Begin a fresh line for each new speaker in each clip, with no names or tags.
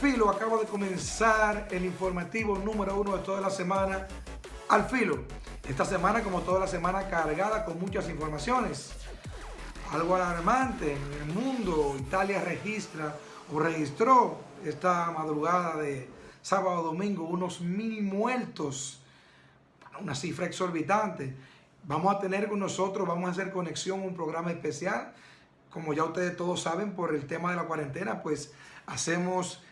Filo acaba de comenzar el informativo número 1 de toda la semana, Al Filo. Esta semana, como toda la semana, cargada con muchas informaciones. Algo alarmante en el mundo: Italia registró esta madrugada de sábado a domingo unos 1000 muertos, una cifra exorbitante. Vamos a tener con nosotros, vamos a hacer conexión, un programa especial. Como ya ustedes todos saben, por el tema de la cuarentena, pues hacemos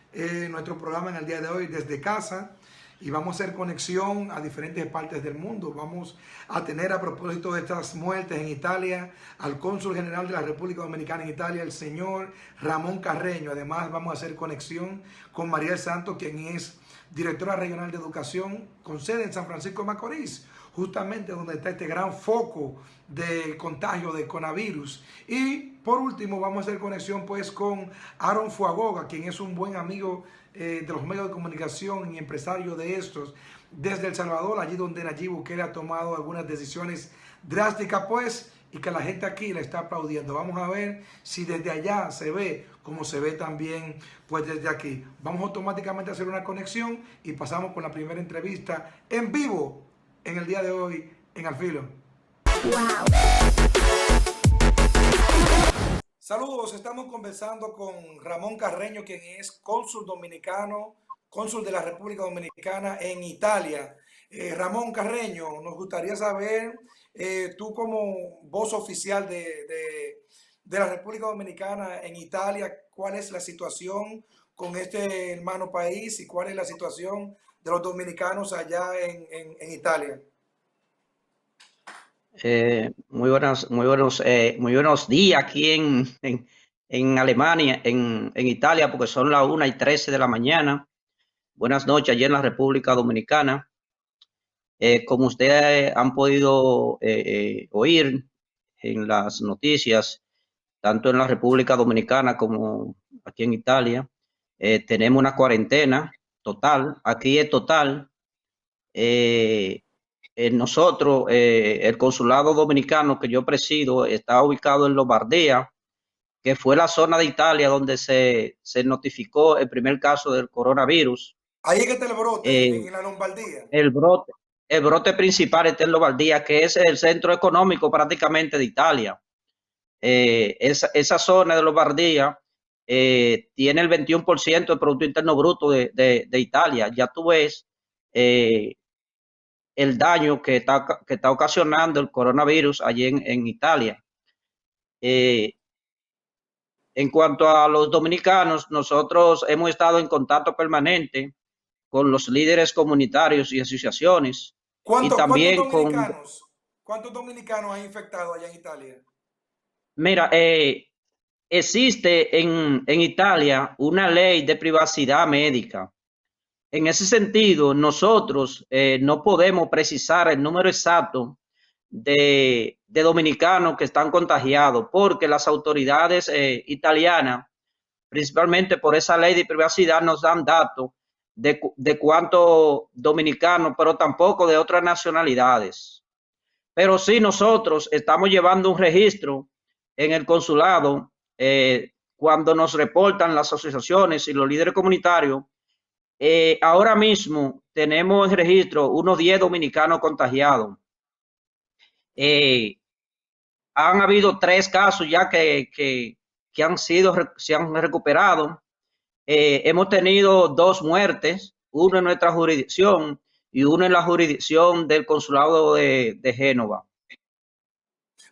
nuestro programa en el día de hoy desde casa y vamos a hacer conexión a diferentes partes del mundo. Vamos a tener, a propósito de estas muertes en Italia, al cónsul general de la República Dominicana en Italia, el señor Ramón Carreño. Además, vamos a hacer conexión con Mariel Santos, quien es directora regional de educación con sede en San Francisco de Macorís, justamente donde está este gran foco de contagio de coronavirus. Y por último vamos a hacer conexión pues con Aaron Fuagoga, quien es un buen amigo de los medios de comunicación y empresario de estos desde El Salvador, allí donde Nayib Bukele ha tomado algunas decisiones drásticas pues, y que la gente aquí le está aplaudiendo. Vamos a ver si desde allá se ve como se ve también pues desde aquí. Vamos automáticamente a hacer una conexión y pasamos con la primera entrevista en vivo en el día de hoy en Al Filo. Wow. Saludos, estamos conversando con Ramón Carreño, quien es cónsul dominicano, cónsul de la República Dominicana en Italia. Ramón Carreño, nos gustaría saber, tú como voz oficial de la República Dominicana en Italia, ¿cuál es la situación con este hermano país y cuál es la situación de los dominicanos allá en Italia?
Muy buenos días aquí en Alemania, en Italia, porque son las 1:13 de la mañana. Buenas noches allí en la República Dominicana. Como ustedes han podido oír en las noticias, tanto en la República Dominicana como aquí en Italia, tenemos una cuarentena total. Aquí es total. Nosotros, el consulado dominicano que yo presido, está ubicado en Lombardía, que fue la zona de Italia donde se notificó el primer caso del coronavirus.
Ahí es que está el brote, en la Lombardía.
El brote principal está en Lombardía, que es el centro económico prácticamente de Italia. Esa zona de Lombardía tiene el 21% del Producto Interno Bruto de Italia. Ya tú ves el daño que está ocasionando el coronavirus allí en Italia. En cuanto a los dominicanos, nosotros hemos estado en contacto permanente con los líderes comunitarios y asociaciones. Y también
¿Cuántos dominicanos hay infectados allá en Italia?
Mira, existe en Italia una ley de privacidad médica. En ese sentido, nosotros no podemos precisar el número exacto de dominicanos que están contagiados, porque las autoridades italianas, principalmente por esa ley de privacidad, nos dan datos de cuántos dominicanos, pero tampoco de otras nacionalidades. Pero sí, nosotros estamos llevando un registro en el consulado cuando nos reportan las asociaciones y los líderes comunitarios. Ahora mismo tenemos en registro unos 10 dominicanos contagiados. Han habido 3 casos ya que se han recuperado. Hemos tenido 2 muertes, uno en nuestra jurisdicción y uno en la jurisdicción del consulado de Génova.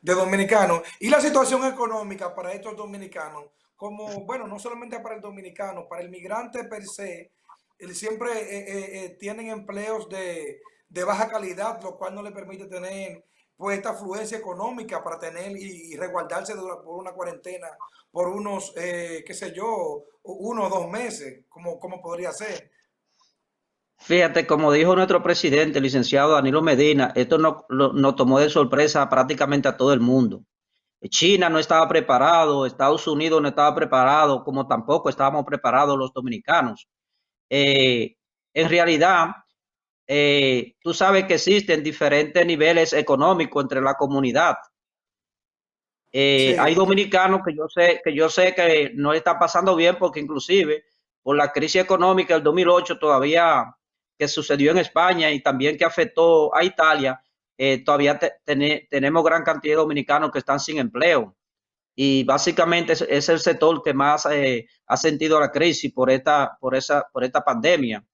De dominicanos. ¿Y la situación económica para estos dominicanos? Como, bueno, no solamente para el dominicano, para el migrante per se, siempre tienen empleos de baja calidad, lo cual no le permite tener pues esta afluencia económica para tener y resguardarse por una cuarentena por unos, qué sé yo, 1 o 2 meses, como podría ser.
Fíjate, como dijo nuestro presidente, el licenciado Danilo Medina, esto nos tomó de sorpresa prácticamente a todo el mundo. China no estaba preparado, Estados Unidos no estaba preparado, como tampoco estábamos preparados los dominicanos. En realidad, tú sabes que existen diferentes niveles económicos entre la comunidad. Sí. Hay dominicanos que yo sé que no están pasando bien, porque inclusive por la crisis económica del 2008 todavía que sucedió en España y también que afectó a Italia, todavía tenemos gran cantidad de dominicanos que están sin empleo. Y básicamente es el sector que más ha sentido la crisis por esta pandemia.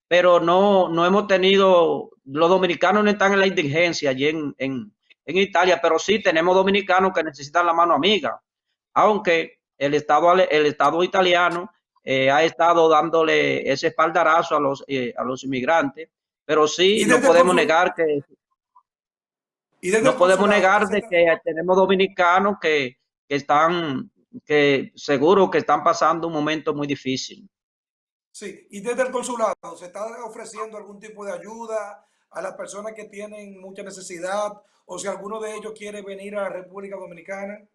Pero no hemos tenido, los dominicanos no están en la indigencia allí en Italia, pero sí tenemos dominicanos que necesitan la mano amiga, aunque el Estado italiano ha estado dándole ese espaldarazo a los inmigrantes, pero sí
Y desde el consul- y desde el
no podemos
consulado, ¿qué
negar
se
de
está?
que tenemos dominicanos que están, que seguro que están pasando un momento muy difícil.
Sí, y desde el consulado, ¿se está ofreciendo algún tipo de ayuda a las personas que tienen mucha necesidad o si alguno de ellos quiere venir a la República Dominicana?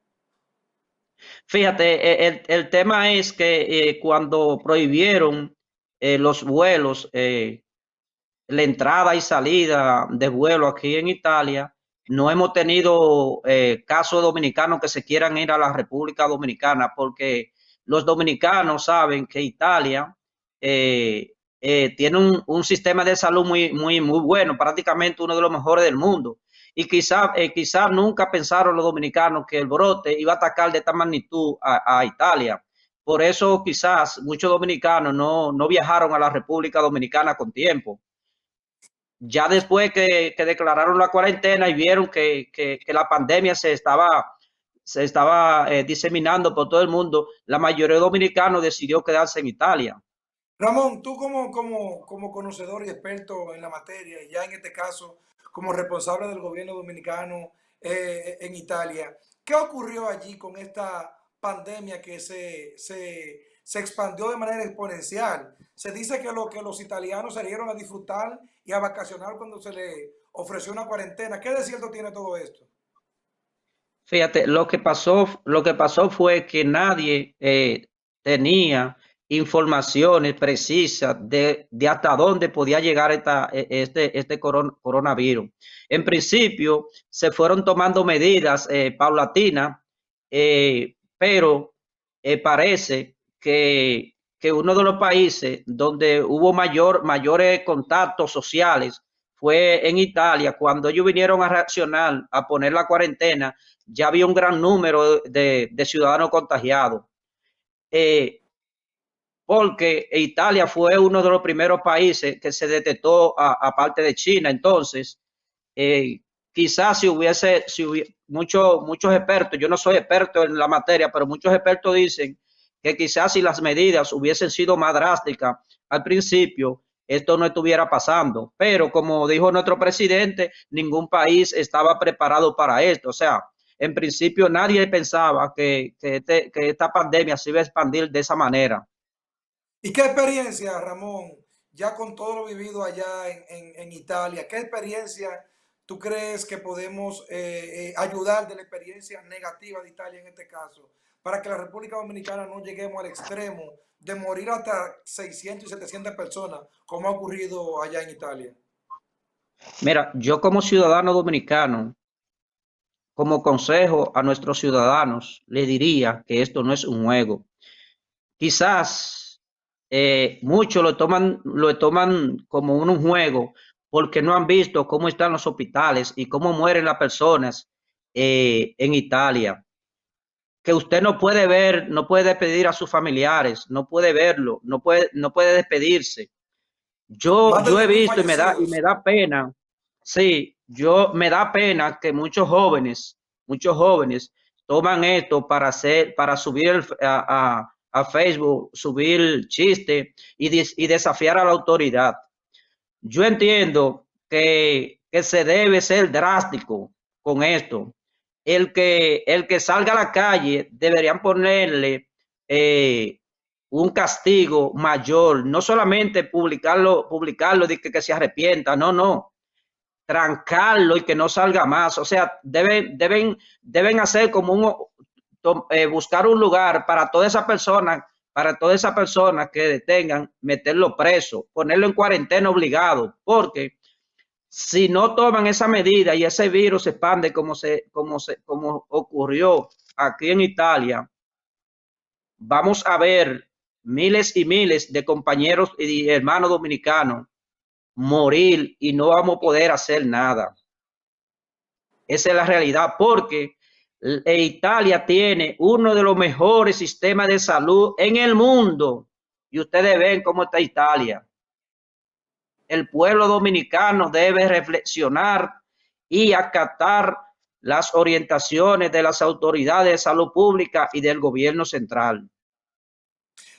Fíjate, el tema es que cuando prohibieron los vuelos, la entrada y salida de vuelo aquí en Italia, no hemos tenido casos de dominicanos que se quieran ir a la República Dominicana porque los dominicanos saben que Italia tiene un sistema de salud muy bueno, prácticamente uno de los mejores del mundo. Y quizá nunca pensaron los dominicanos que el brote iba a atacar de esta magnitud a Italia. Por eso quizás muchos dominicanos no viajaron a la República Dominicana con tiempo. Ya después que declararon la cuarentena y vieron que la pandemia se estaba diseminando por todo el mundo, la mayoría de dominicanos decidió quedarse en Italia.
Ramón, tú como conocedor y experto en la materia, y ya en este caso como responsable del gobierno dominicano en Italia, ¿qué ocurrió allí con esta pandemia que se expandió de manera exponencial? Se dice que los italianos salieron a disfrutar y a vacacionar cuando se les ofreció una cuarentena. ¿Qué de cierto tiene todo esto?
Fíjate, lo que pasó fue que nadie tenía informaciones precisas de hasta dónde podía llegar este coronavirus. En principio, se fueron tomando medidas paulatinas, pero parece que uno de los países donde hubo mayores contactos sociales fue en Italia. Cuando ellos vinieron a reaccionar, a poner la cuarentena, ya había un gran número de ciudadanos contagiados. Eh, Porque Italia fue uno de los primeros países que se detectó aparte de China. Entonces, quizás si hubiese muchos expertos, yo no soy experto en la materia, pero muchos expertos dicen que quizás si las medidas hubiesen sido más drásticas al principio, esto no estuviera pasando. Pero como dijo nuestro presidente, ningún país estaba preparado para esto. O sea, en principio nadie pensaba que esta pandemia se iba a expandir de esa manera.
¿Y qué experiencia, Ramón, ya con todo lo vivido allá en Italia, qué experiencia tú crees que podemos ayudar de la experiencia negativa de Italia en este caso, para que la República Dominicana no lleguemos al extremo de morir hasta 600 y 700 personas, como ha ocurrido allá en Italia?
Mira, yo como ciudadano dominicano, como consejo a nuestros ciudadanos, le diría que esto no es un juego. Quizás muchos lo toman como un juego porque no han visto cómo están los hospitales y cómo mueren las personas en Italia. Que usted no puede ver, no puede despedir a sus familiares, no puede verlo, no puede despedirse.
Más de
Yo he
10.000
visto y me
fallecidos.
da pena, sí, me da pena que muchos jóvenes toman esto para subir a Facebook, subir chiste y desafiar a la autoridad. Yo entiendo que se debe ser drástico con esto. El que salga a la calle deberían ponerle eh, un castigo mayor, no solamente publicarlo de que se arrepienta, no, trancarlo y que no salga más. O sea, deben hacer como buscar un lugar para todas esas personas que detengan, meterlo preso, ponerlo en cuarentena obligado, porque si no toman esa medida y ese virus se expande como ocurrió aquí en Italia, vamos a ver miles y miles de compañeros y hermanos dominicanos morir y no vamos a poder hacer nada. Esa es la realidad, porque Italia tiene uno de los mejores sistemas de salud en el mundo y ustedes ven cómo está Italia. El pueblo dominicano debe reflexionar y acatar las orientaciones de las autoridades de salud pública y del gobierno central.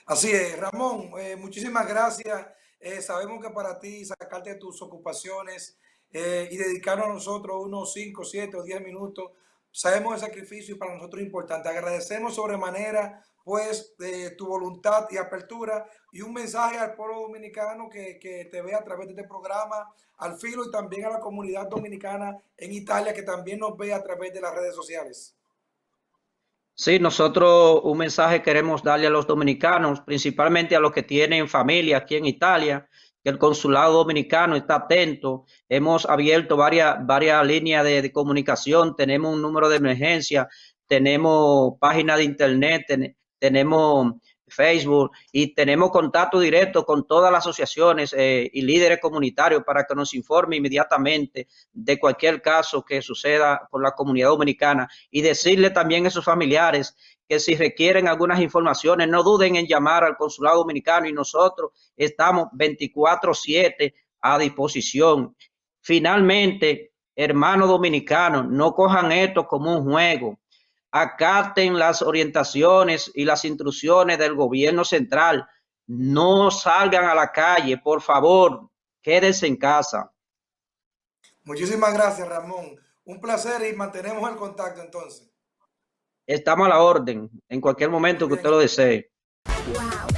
Así es, Ramón, muchísimas gracias. Sabemos que para ti sacarte de tus ocupaciones y dedicarnos a nosotros unos 5, 7 o 10 minutos, sabemos el sacrificio y para nosotros es importante. Agradecemos sobremanera pues tu voluntad y apertura y un mensaje al pueblo dominicano que te ve a través de este programa, al Filo, y también a la comunidad dominicana en Italia que también nos ve a través de las redes sociales.
Sí, nosotros un mensaje queremos darle a los dominicanos, principalmente a los que tienen familia aquí en Italia, que el consulado dominicano está atento. Hemos abierto varias líneas de comunicación, tenemos un número de emergencia, tenemos página de internet, tenemos Facebook y tenemos contacto directo con todas las asociaciones y líderes comunitarios para que nos informe inmediatamente de cualquier caso que suceda con la comunidad dominicana, y decirle también a sus familiares que si requieren algunas informaciones no duden en llamar al consulado dominicano y nosotros estamos 24/7 a disposición. Finalmente, hermanos dominicanos, no cojan esto como un juego. Acaten las orientaciones y las instrucciones del gobierno central. No salgan a la calle, por favor, quédense en casa.
Muchísimas gracias, Ramón. Un placer y mantenemos el contacto entonces.
Estamos a la orden en cualquier momento que usted lo desee.
Wow.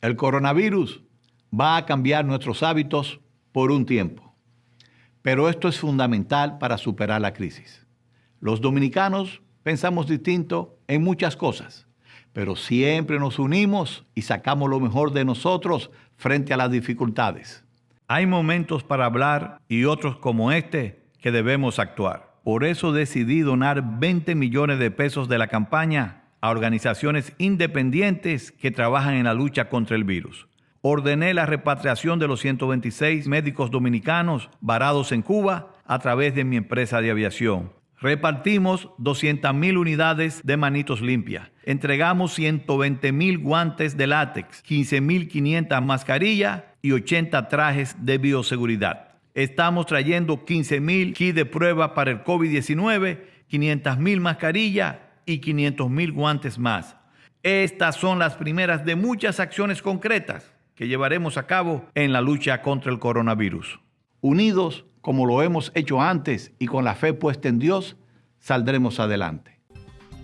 El coronavirus va a cambiar nuestros hábitos por un tiempo, pero esto es fundamental para superar la crisis. Los dominicanos pensamos distinto en muchas cosas, pero siempre nos unimos y sacamos lo mejor de nosotros frente a las dificultades. Hay momentos para hablar y otros como este que debemos actuar. Por eso decidí donar 20 millones de pesos de la campaña a organizaciones independientes que trabajan en la lucha contra el virus. Ordené la repatriación de los 126 médicos dominicanos varados en Cuba a través de mi empresa de aviación. Repartimos 200,000 unidades de manitos limpias. Entregamos 120,000 guantes de látex, 15,500 mascarillas y 80 trajes de bioseguridad. Estamos trayendo 15,000 kits de prueba para el COVID-19, 500,000 mascarillas y 500,000 guantes más. Estas son las primeras de muchas acciones concretas que llevaremos a cabo en la lucha contra el coronavirus. Unidos, como lo hemos hecho antes y con la fe puesta en Dios, saldremos adelante.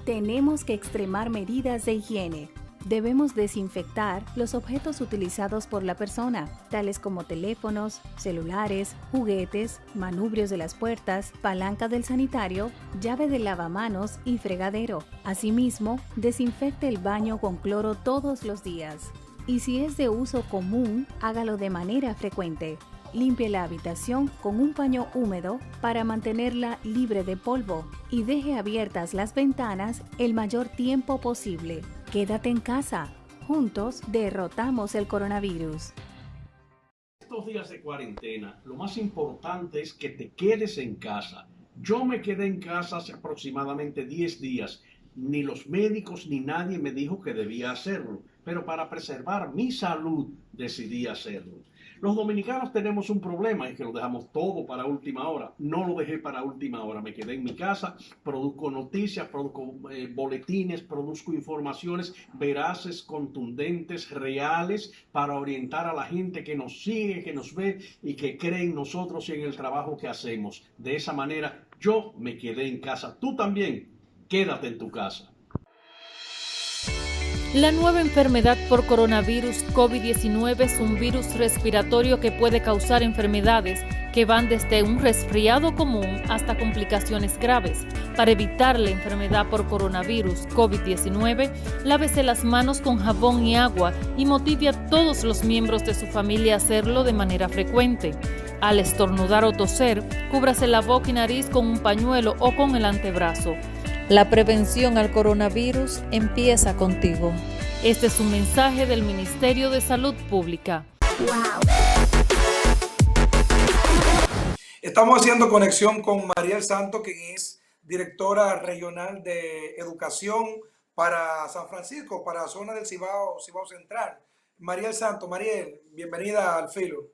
Tenemos que extremar medidas de higiene. Debemos desinfectar los objetos utilizados por la persona, tales como teléfonos, celulares, juguetes, manubrios de las puertas, palanca del sanitario, llave del lavamanos y fregadero. Asimismo, desinfecte el baño con cloro todos los días. Y si es de uso común, hágalo de manera frecuente. Limpie la habitación con un paño húmedo para mantenerla libre de polvo y deje abiertas las ventanas el mayor tiempo posible. Quédate en casa. Juntos derrotamos el coronavirus.
Estos días de cuarentena, lo más importante es que te quedes en casa. Yo me quedé en casa hace aproximadamente 10 días. Ni los médicos ni nadie me dijo que debía hacerlo, pero para preservar mi salud decidí hacerlo. Los dominicanos tenemos un problema, es que lo dejamos todo para última hora. No lo dejé para última hora, me quedé en mi casa, produzco noticias, produzco boletines, produzco informaciones veraces, contundentes, reales, para orientar a la gente que nos sigue, que nos ve y que cree en nosotros y en el trabajo que hacemos. De esa manera, yo me quedé en casa. Tú también, quédate en tu casa.
La nueva enfermedad por coronavirus COVID-19 es un virus respiratorio que puede causar enfermedades que van desde un resfriado común hasta complicaciones graves. Para evitar la enfermedad por coronavirus COVID-19, lávese las manos con jabón y agua y motive a todos los miembros de su familia a hacerlo de manera frecuente. Al estornudar o toser, cúbrase la boca y nariz con un pañuelo o con el antebrazo.
La prevención al coronavirus empieza contigo.
Este es un mensaje del Ministerio de Salud Pública.
Estamos haciendo conexión con Mariel Santos, quien es directora regional de educación para San Francisco, para la zona del Cibao Central. Mariel Santos, Mariel, bienvenida al Filo.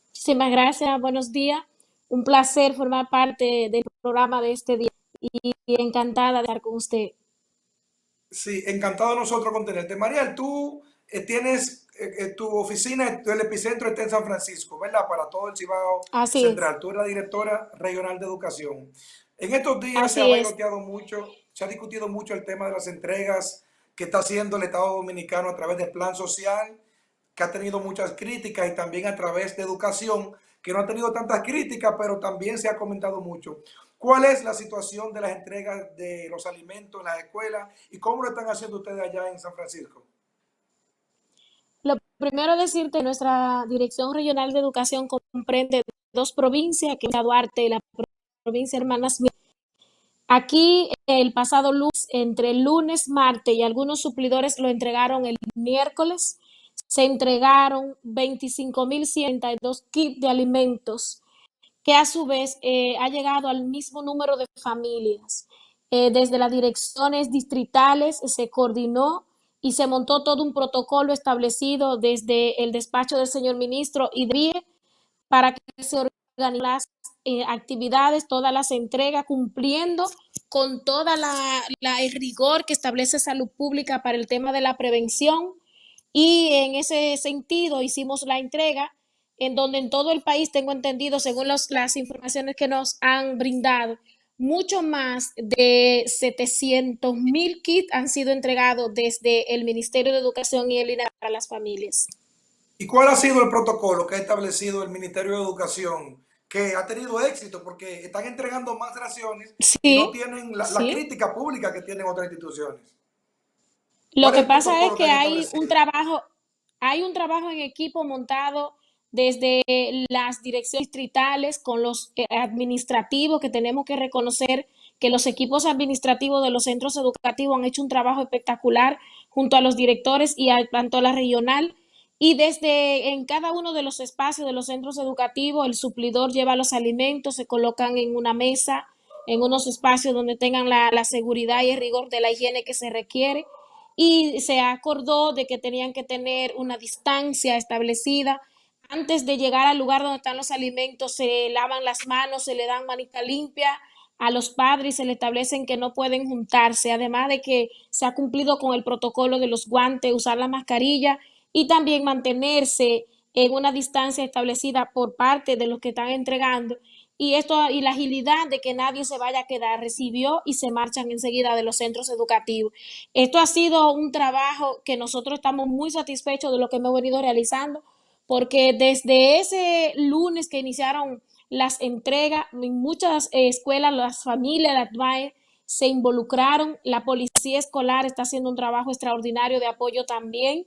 Muchísimas gracias, buenos días. Un placer formar parte del programa de este día y encantada de estar con usted.
Sí, encantado nosotros con tenerte. Mariel, tú tienes tu oficina, el epicentro está en San Francisco, ¿verdad? Para todo el Cibao Central. Tú eres la directora regional de educación. En estos días se ha bailoteado mucho, se ha discutido mucho el tema de las entregas que está haciendo el Estado Dominicano a través del Plan Social, que ha tenido muchas críticas, y también a través de educación, que no ha tenido tantas críticas, pero también se ha comentado mucho. ¿Cuál es la situación de las entregas de los alimentos en las escuelas y cómo lo están haciendo ustedes allá en San Francisco?
Lo primero decirte, nuestra Dirección Regional de Educación comprende dos provincias, que es la Duarte y la provincia Hermanas Mirabal. Aquí el pasado lunes, entre el lunes, martes y algunos suplidores lo entregaron el miércoles, se entregaron 25.172 kits de alimentos, que a su vez ha llegado al mismo número de familias. Desde las direcciones distritales se coordinó y se montó todo un protocolo establecido desde el despacho del señor ministro y para que se organicen las actividades, todas las entregas, cumpliendo con toda el rigor que establece Salud Pública para el tema de la prevención. Y en ese sentido hicimos la entrega en donde en todo el país, tengo entendido, según las informaciones que nos han brindado, mucho más de 700,000 kits han sido entregados desde el Ministerio de Educación y el INAH para las familias.
¿Y cuál ha sido el protocolo que ha establecido el Ministerio de Educación, que ha tenido éxito porque están entregando más raciones y no tienen la crítica pública que tienen otras instituciones?
Lo que pasa es que hay un trabajo en equipo montado desde las direcciones distritales con los administrativos, que tenemos que reconocer que los equipos administrativos de los centros educativos han hecho un trabajo espectacular junto a los directores y tanto a la regional. Y desde en cada uno de los espacios de los centros educativos, el suplidor lleva los alimentos, se colocan en una mesa, en unos espacios donde tengan la seguridad y el rigor de la higiene que se requiere. Y se acordó de que tenían que tener una distancia establecida. Antes de llegar al lugar donde están los alimentos, se lavan las manos, se le dan manita limpia a los padres y se le establecen que no pueden juntarse, además de que se ha cumplido con el protocolo de los guantes, usar la mascarilla y también mantenerse en una distancia establecida por parte de los que están entregando. Y la agilidad de que nadie se vaya a quedar, recibió y se marchan enseguida de los centros educativos. Esto ha sido un trabajo que nosotros estamos muy satisfechos de lo que hemos venido realizando, porque desde ese lunes que iniciaron las entregas, en muchas escuelas, las familias, las MAE se involucraron, la policía escolar está haciendo un trabajo extraordinario de apoyo también,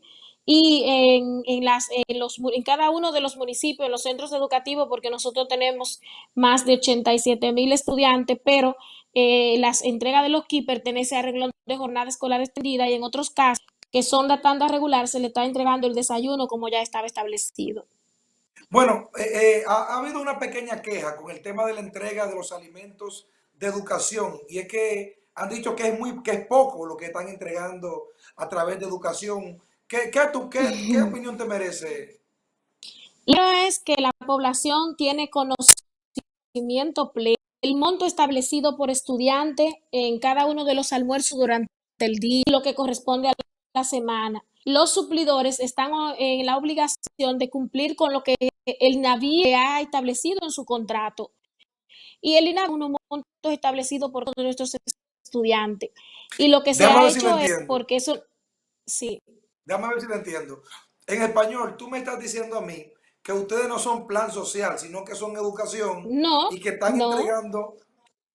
y en cada uno de los municipios, en los centros educativos, porque nosotros tenemos más de 87,000 estudiantes, pero las entregas de los kits pertenecen al renglón de jornada escolar extendida, y en otros casos, que son la tanda regular, se le está entregando el desayuno como ya estaba establecido.
Bueno, ha habido una pequeña queja con el tema de la entrega de los alimentos de educación, y es que han dicho que es poco lo que están entregando a través de educación. ¿Qué opinión te merece?
Lo es que la población tiene conocimiento pleno. El monto establecido por estudiante en cada uno de los almuerzos durante el día, lo que corresponde a la semana. Los suplidores están en la obligación de cumplir con lo que el INAVIE ha establecido en su contrato. Y el INAVIE tiene unos montos establecidos por todos nuestros estudiantes. Y lo que se ha hecho es porque eso... Sí.
Déjame ver si lo entiendo. En español, tú me estás diciendo a mí que ustedes no son plan social, sino que son educación
No,
y
no,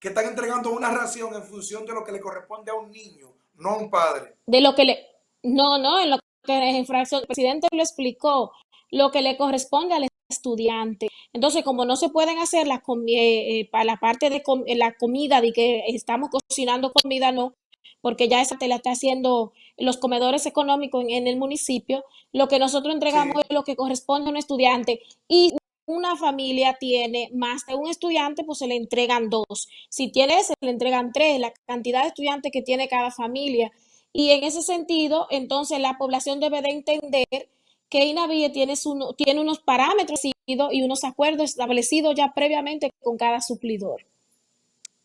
que están entregando una ración en función de lo que le corresponde a un niño, no a un padre.
de lo que le, no, no, en lo que es fracción, el presidente lo explicó, lo que le corresponde al estudiante. Entonces, como no se pueden hacer para la parte de la comida, de que estamos cocinando comida, no, porque ya esa te la está haciendo los comedores económicos en el municipio, lo que nosotros entregamos
Sí.
es lo que corresponde a un estudiante. Y una familia tiene más de un estudiante, pues se le entregan dos. Si tiene, se le entregan tres, la cantidad de estudiantes que tiene cada familia. Y en ese sentido, entonces la población debe de entender que INAVIE tiene unos parámetros y unos acuerdos establecidos ya previamente con cada suplidor.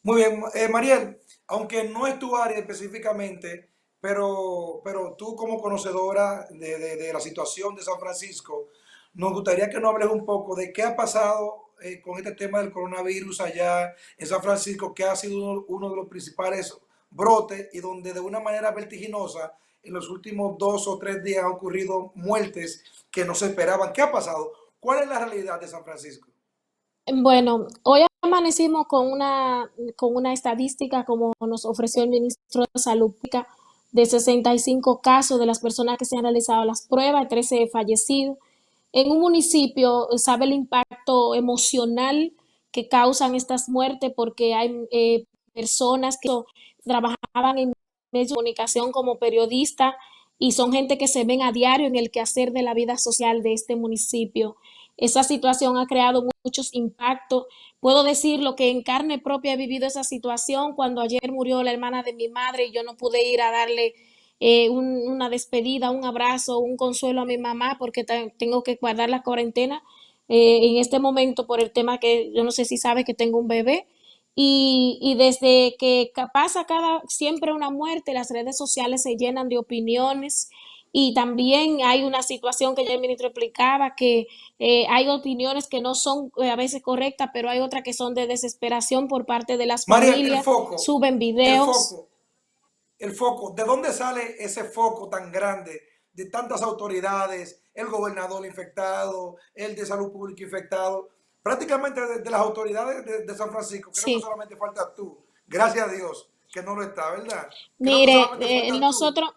Muy bien, Mariel, aunque no es tu área específicamente, pero tú como conocedora de la situación de San Francisco, nos gustaría que nos hables un poco de qué ha pasado con este tema del coronavirus allá en San Francisco, que ha sido uno de los principales brotes y donde de una manera vertiginosa en los últimos 2 o 3 días han ocurrido muertes que no se esperaban. ¿Qué ha pasado? ¿Cuál es la realidad de San Francisco?
Bueno, hoy amanecimos con una estadística, como nos ofreció el ministro de Salud Pública, de 65 casos de las personas que se han realizado las pruebas, 13 fallecidos. En un municipio, sabe el impacto emocional que causan estas muertes porque hay personas que trabajaban en medios de comunicación como periodistas y son gente que se ven a diario en el quehacer de la vida social de este municipio. Esa situación ha creado muchos impactos. Puedo decir lo que en carne propia he vivido esa situación cuando ayer murió la hermana de mi madre y yo no pude ir a darle una despedida, un abrazo, un consuelo a mi mamá porque tengo que guardar la cuarentena en este momento por el tema que yo no sé si sabe que tengo un bebé. Y desde que pasa siempre una muerte, las redes sociales se llenan de opiniones y también hay una situación que ya el ministro explicaba, que hay opiniones que no son a veces correctas, pero hay otras que son de desesperación por parte de las
Mariel,
familias, suben
el
videos.
foco, el foco, ¿de dónde sale ese foco tan grande de tantas autoridades, el gobernador infectado, el de salud pública infectado? Prácticamente de las autoridades de San Francisco, creo que
Sí,
solamente falta tú. Gracias a Dios que no lo está, ¿verdad? Creo que
mire,
solamente falta tú.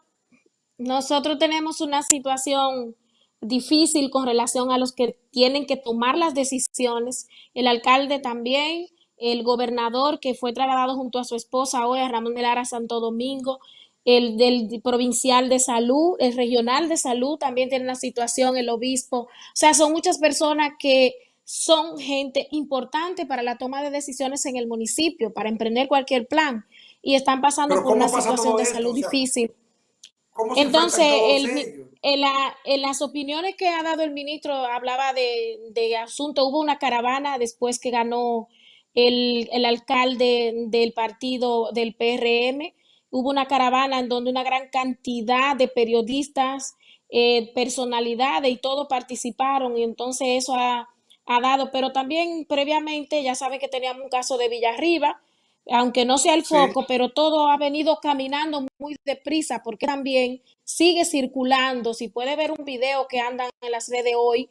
nosotros tenemos una situación difícil con relación a los que tienen que tomar las decisiones. El alcalde también, el gobernador que fue trasladado junto a su esposa hoy a Ramón de Lara, Santo Domingo, el del provincial de salud, el regional de salud también tiene una situación, el obispo. O sea, son muchas personas que son gente importante para la toma de decisiones en el municipio, para emprender cualquier plan y están pasando
Pero
por una
¿cómo pasa
situación
todo
de
esto?
salud
O sea,
difícil.
¿cómo se
Entonces,
infectan todos ellos?
en las opiniones que ha dado el ministro, hablaba de asunto, hubo una caravana después que ganó el alcalde del partido del PRM, hubo una caravana en donde una gran cantidad de periodistas, personalidades y todos participaron y entonces eso ha dado, pero también previamente ya saben que teníamos un caso de Villarriba, aunque no sea el
Sí.
foco, pero todo ha venido caminando muy deprisa porque también sigue circulando. Si puede ver un video que andan en las redes hoy,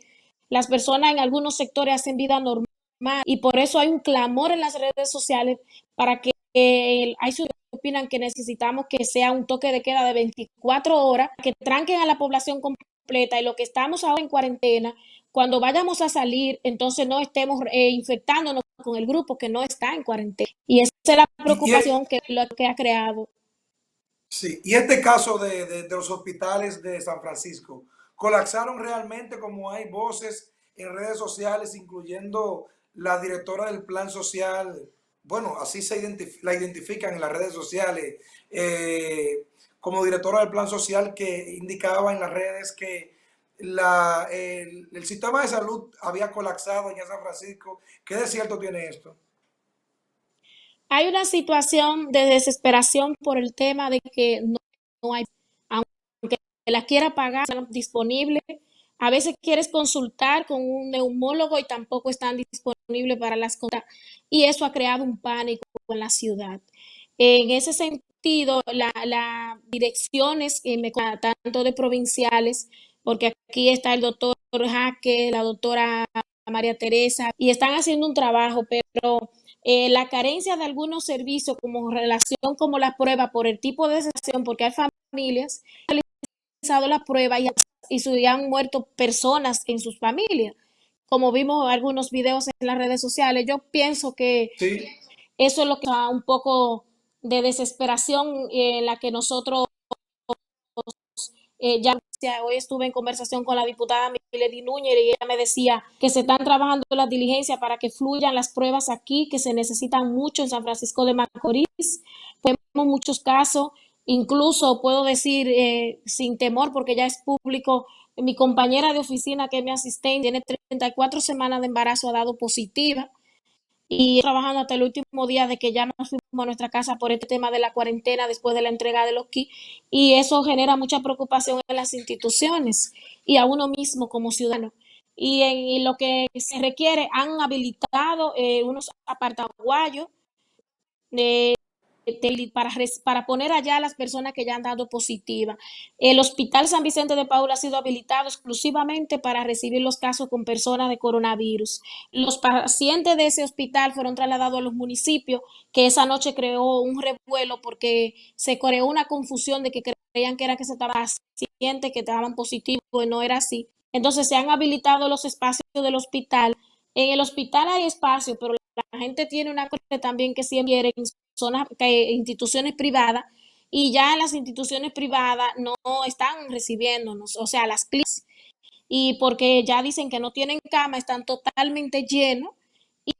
las personas en algunos sectores hacen vida normal y por eso hay un clamor en las redes sociales para que hay ciudadanos que opinan que necesitamos que sea un toque de queda de 24 horas, que tranquen a la población completa y lo que estamos ahora en cuarentena, cuando vayamos a salir, entonces no estemos infectándonos con el grupo que no está en cuarentena. Y esa es la
Y,
preocupación que lo que ha creado.
sí, y este caso de los hospitales de San Francisco, colapsaron realmente como hay voces en redes sociales, incluyendo la directora del plan social, bueno, así la identifican en las redes sociales, como directora del plan social que indicaba en las redes que el sistema de salud había colapsado en San Francisco. ¿Qué de cierto tiene esto?
Hay una situación de desesperación por el tema de que no hay, aunque la quiera pagar, no disponible. A veces quieres consultar con un neumólogo y tampoco están disponibles para las consultas. Y eso ha creado un pánico en la ciudad. En ese sentido, las direcciones, tanto de provinciales, porque aquí está el doctor Jaque, la doctora María Teresa, y están haciendo un trabajo, pero la carencia de algunos servicios como relación como la prueba por el tipo de sesión, porque hay familias que han realizado la prueba y han muerto personas en sus familias, como vimos algunos videos en las redes sociales. Yo pienso que
Sí.
eso es lo que da un poco de desesperación en la que nosotros ya hoy estuve en conversación con la diputada Milady Núñez y ella me decía que se están trabajando las diligencias para que fluyan las pruebas aquí, que se necesitan mucho en San Francisco de Macorís. Tenemos muchos casos, incluso puedo decir sin temor porque ya es público, mi compañera de oficina que es mi asistente tiene 34 semanas de embarazo, ha dado positiva. Y trabajando hasta el último día de que ya nos fuimos a nuestra casa por este tema de la cuarentena después de la entrega de los kits, y eso genera mucha preocupación en las instituciones y a uno mismo como ciudadano. Y lo que se requiere, han habilitado unos apartaguayos para poner allá a las personas que ya han dado positiva. El Hospital San Vicente de Paúl ha sido habilitado exclusivamente para recibir los casos con personas de coronavirus. Los pacientes de ese hospital fueron trasladados a los municipios, que esa noche creó un revuelo porque se creó una confusión de que creían que era que se estaban pacientes que estaban positivos y no era así. Entonces se han habilitado los espacios del hospital. En el hospital hay espacio, pero la gente tiene una cosa también que siempre quiere instituciones privadas, y ya las instituciones privadas no están recibiéndonos, o sea, las clínicas, y porque ya dicen que no tienen cama, están totalmente llenos,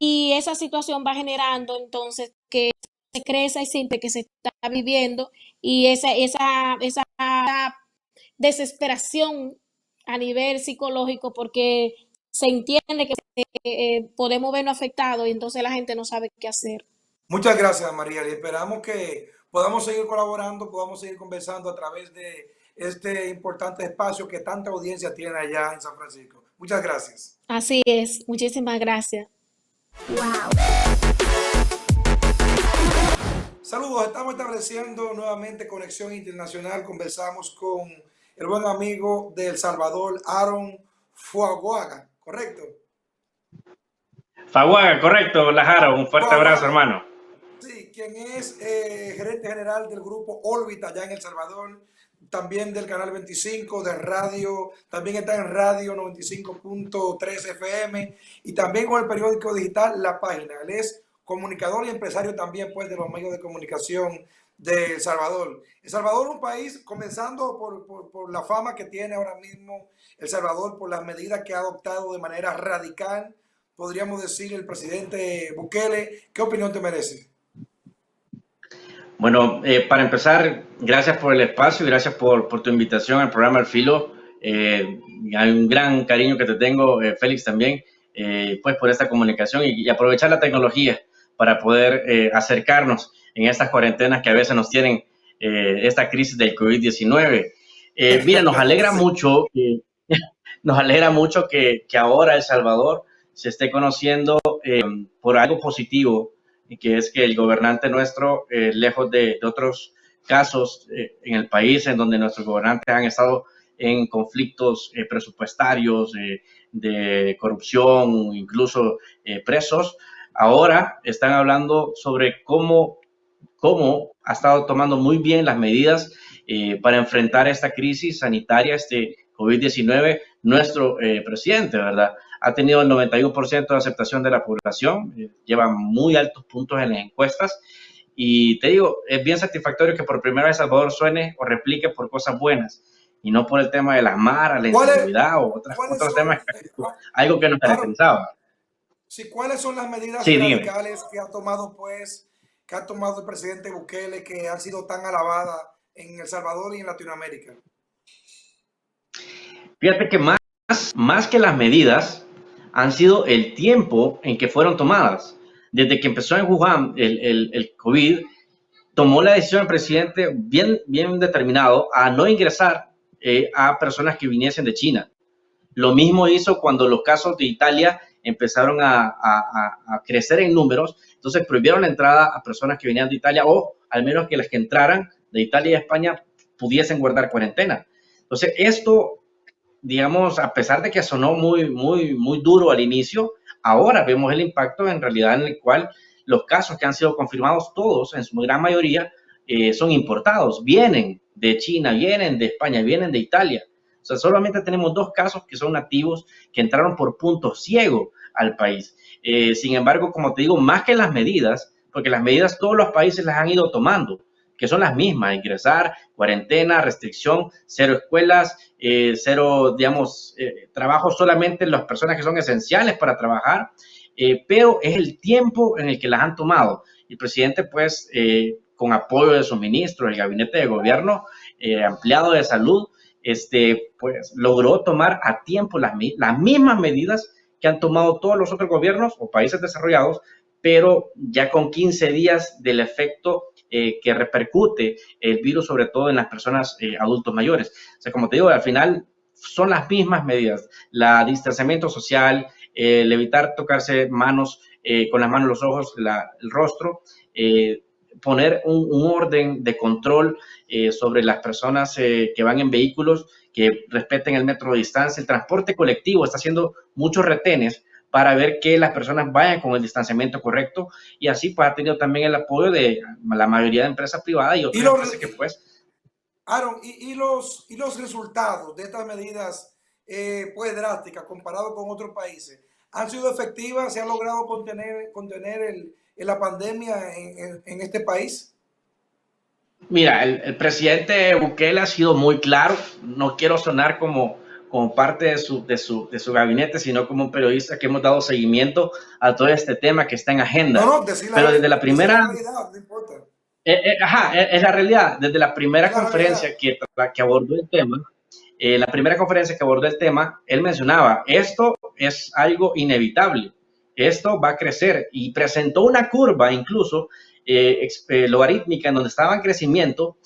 y esa situación va generando entonces que se cree esa incertidumbre que se está viviendo y esa desesperación a nivel psicológico, porque se entiende que podemos vernos afectados y entonces la gente no sabe qué hacer.
Muchas gracias, María, y esperamos que podamos seguir colaborando, podamos seguir conversando a través de este importante espacio que tanta audiencia tiene allá en San Francisco. Muchas gracias.
Así es, muchísimas gracias.
Wow. Saludos, estamos estableciendo nuevamente conexión internacional. Conversamos con el buen amigo de El Salvador, Aaron Fuaguaga, ¿correcto?
Fuaguaga, correcto, Lajaro, un fuerte abrazo, hermano.
Sí, quien es gerente general del grupo Órbita allá en El Salvador, también del canal 25 de radio, también está en radio 95.3 FM y también con el periódico digital La Página. Él es comunicador y empresario también pues de los medios de comunicación de El Salvador. El Salvador es un país, comenzando por la fama que tiene ahora mismo El Salvador, por las medidas que ha adoptado de manera radical, podríamos decir, el presidente Bukele. ¿Qué opinión te merece?
Bueno, para empezar, gracias por el espacio y gracias por tu invitación al programa El Filo. Hay un gran cariño que te tengo, Félix, también, pues por esta comunicación y aprovechar la tecnología para poder acercarnos en estas cuarentenas que a veces nos tienen esta crisis del COVID-19. Mira, nos alegra mucho, que ahora El Salvador se esté conociendo por algo positivo, que es que el gobernante nuestro, lejos de otros casos en el país en donde nuestros gobernantes han estado en conflictos presupuestarios, de corrupción, incluso presos, ahora están hablando sobre cómo ha estado tomando muy bien las medidas para enfrentar esta crisis sanitaria, este COVID-19, nuestro presidente, ¿verdad? Ha tenido el 91% de aceptación de la población, lleva muy altos puntos en las encuestas y te digo, es bien satisfactorio que por primera vez Salvador suene o replique por cosas buenas y no por el tema de las maras, la inseguridad o otros temas, algo que nos caracterizaba.
Sí, ¿cuáles son las medidas radicales que ha tomado el presidente Bukele, que han sido tan alabadas en El Salvador y en Latinoamérica?
Fíjate que más que las medidas han sido el tiempo en que fueron tomadas. Desde que empezó en Wuhan el COVID, tomó la decisión el presidente bien determinado a no ingresar a personas que viniesen de China. Lo mismo hizo cuando los casos de Italia empezaron a crecer en números, entonces prohibieron la entrada a personas que venían de Italia, o al menos que las que entraran de Italia y España pudiesen guardar cuarentena. Entonces esto digamos, a pesar de que sonó muy duro al inicio, ahora vemos el impacto en realidad en el cual los casos que han sido confirmados, todos, en su gran mayoría, son importados, vienen de China, vienen de España, vienen de Italia. O sea, solamente tenemos 2 casos que son nativos, que entraron por punto ciego al país. Sin embargo, como te digo, más que las medidas, porque las medidas todos los países las han ido tomando, que son las mismas: ingresar, cuarentena, restricción, 0 escuelas, 0, digamos, trabajo solamente en las personas que son esenciales para trabajar, pero es el tiempo en el que las han tomado. El presidente, pues, con apoyo de sus ministros, el gabinete de gobierno, ampliado de salud, pues, logró tomar a tiempo las mismas medidas que han tomado todos los otros gobiernos o países desarrollados, pero ya con 15 días del efecto que repercute el virus, sobre todo en las personas adultos mayores. O sea, como te digo, al final son las mismas medidas: la distanciamiento social, el evitar tocarse manos, con las manos, los ojos, el rostro, poner un orden de control sobre las personas que van en vehículos, que respeten el metro de distancia. El transporte colectivo está haciendo muchos retenes para ver que las personas vayan con el distanciamiento correcto, y así pues ha tenido también el apoyo de la mayoría de empresas privadas y otras empresas que pues...
Aaron, y los resultados de estas medidas pues drásticas comparado con otros países, ¿han sido efectivas? ¿Se ha logrado contener la pandemia en este país?
Mira, el presidente Bukele ha sido muy claro. No quiero sonar como parte de su gabinete, sino como un periodista que hemos dado seguimiento a todo este tema que está en agenda. Pero desde la primera...
realidad, no importa.
Es la realidad. Desde la primera conferencia que abordó el tema, él mencionaba: esto es algo inevitable, esto va a crecer, y presentó una curva incluso logarítmica en donde estaba en crecimiento,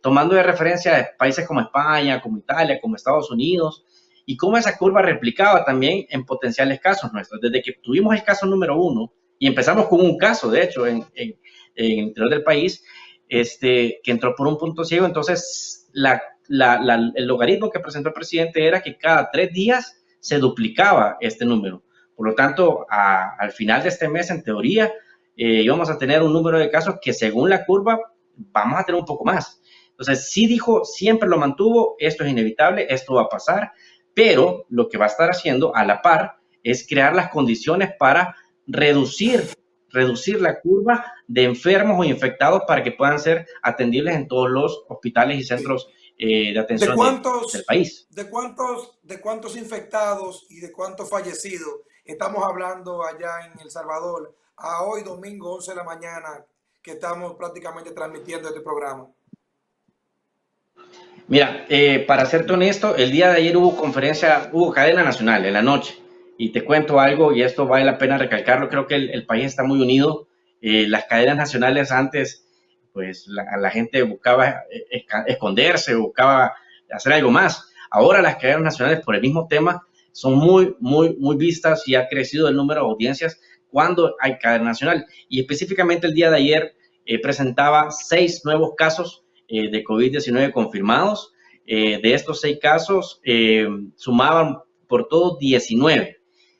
tomando de referencia países como España, como Italia, como Estados Unidos, y cómo esa curva replicaba también en potenciales casos nuestros. Desde que tuvimos el caso número 1, y empezamos con un caso, de hecho, en el interior del país, que entró por un punto ciego. Entonces, el logaritmo que presentó el presidente era que cada 3 días se duplicaba este número. Por lo tanto, al final de este mes, en teoría, íbamos a tener un número de casos que, según la curva, vamos a tener un poco más. Entonces, sí dijo, siempre lo mantuvo: esto es inevitable, esto va a pasar, pero lo que va a estar haciendo a la par es crear las condiciones para reducir la curva de enfermos o infectados para que puedan ser atendibles en todos los hospitales y centros de atención del país.
¿De cuántos infectados y de cuántos fallecidos estamos hablando allá en El Salvador a hoy, domingo 11 de la mañana, que estamos prácticamente transmitiendo este programa?
Mira, para serte honesto, el día de ayer hubo cadena nacional en la noche, y te cuento algo, y esto vale la pena recalcarlo. Creo que el país está muy unido. Las cadenas nacionales antes, pues la gente buscaba esconderse, buscaba hacer algo más. Ahora las cadenas nacionales, por el mismo tema, son muy vistas, y ha crecido el número de audiencias cuando hay cadena nacional. Y específicamente el día de ayer presentaba 6 nuevos casos de COVID-19 confirmados. De estos 6 casos sumaban por todo 19.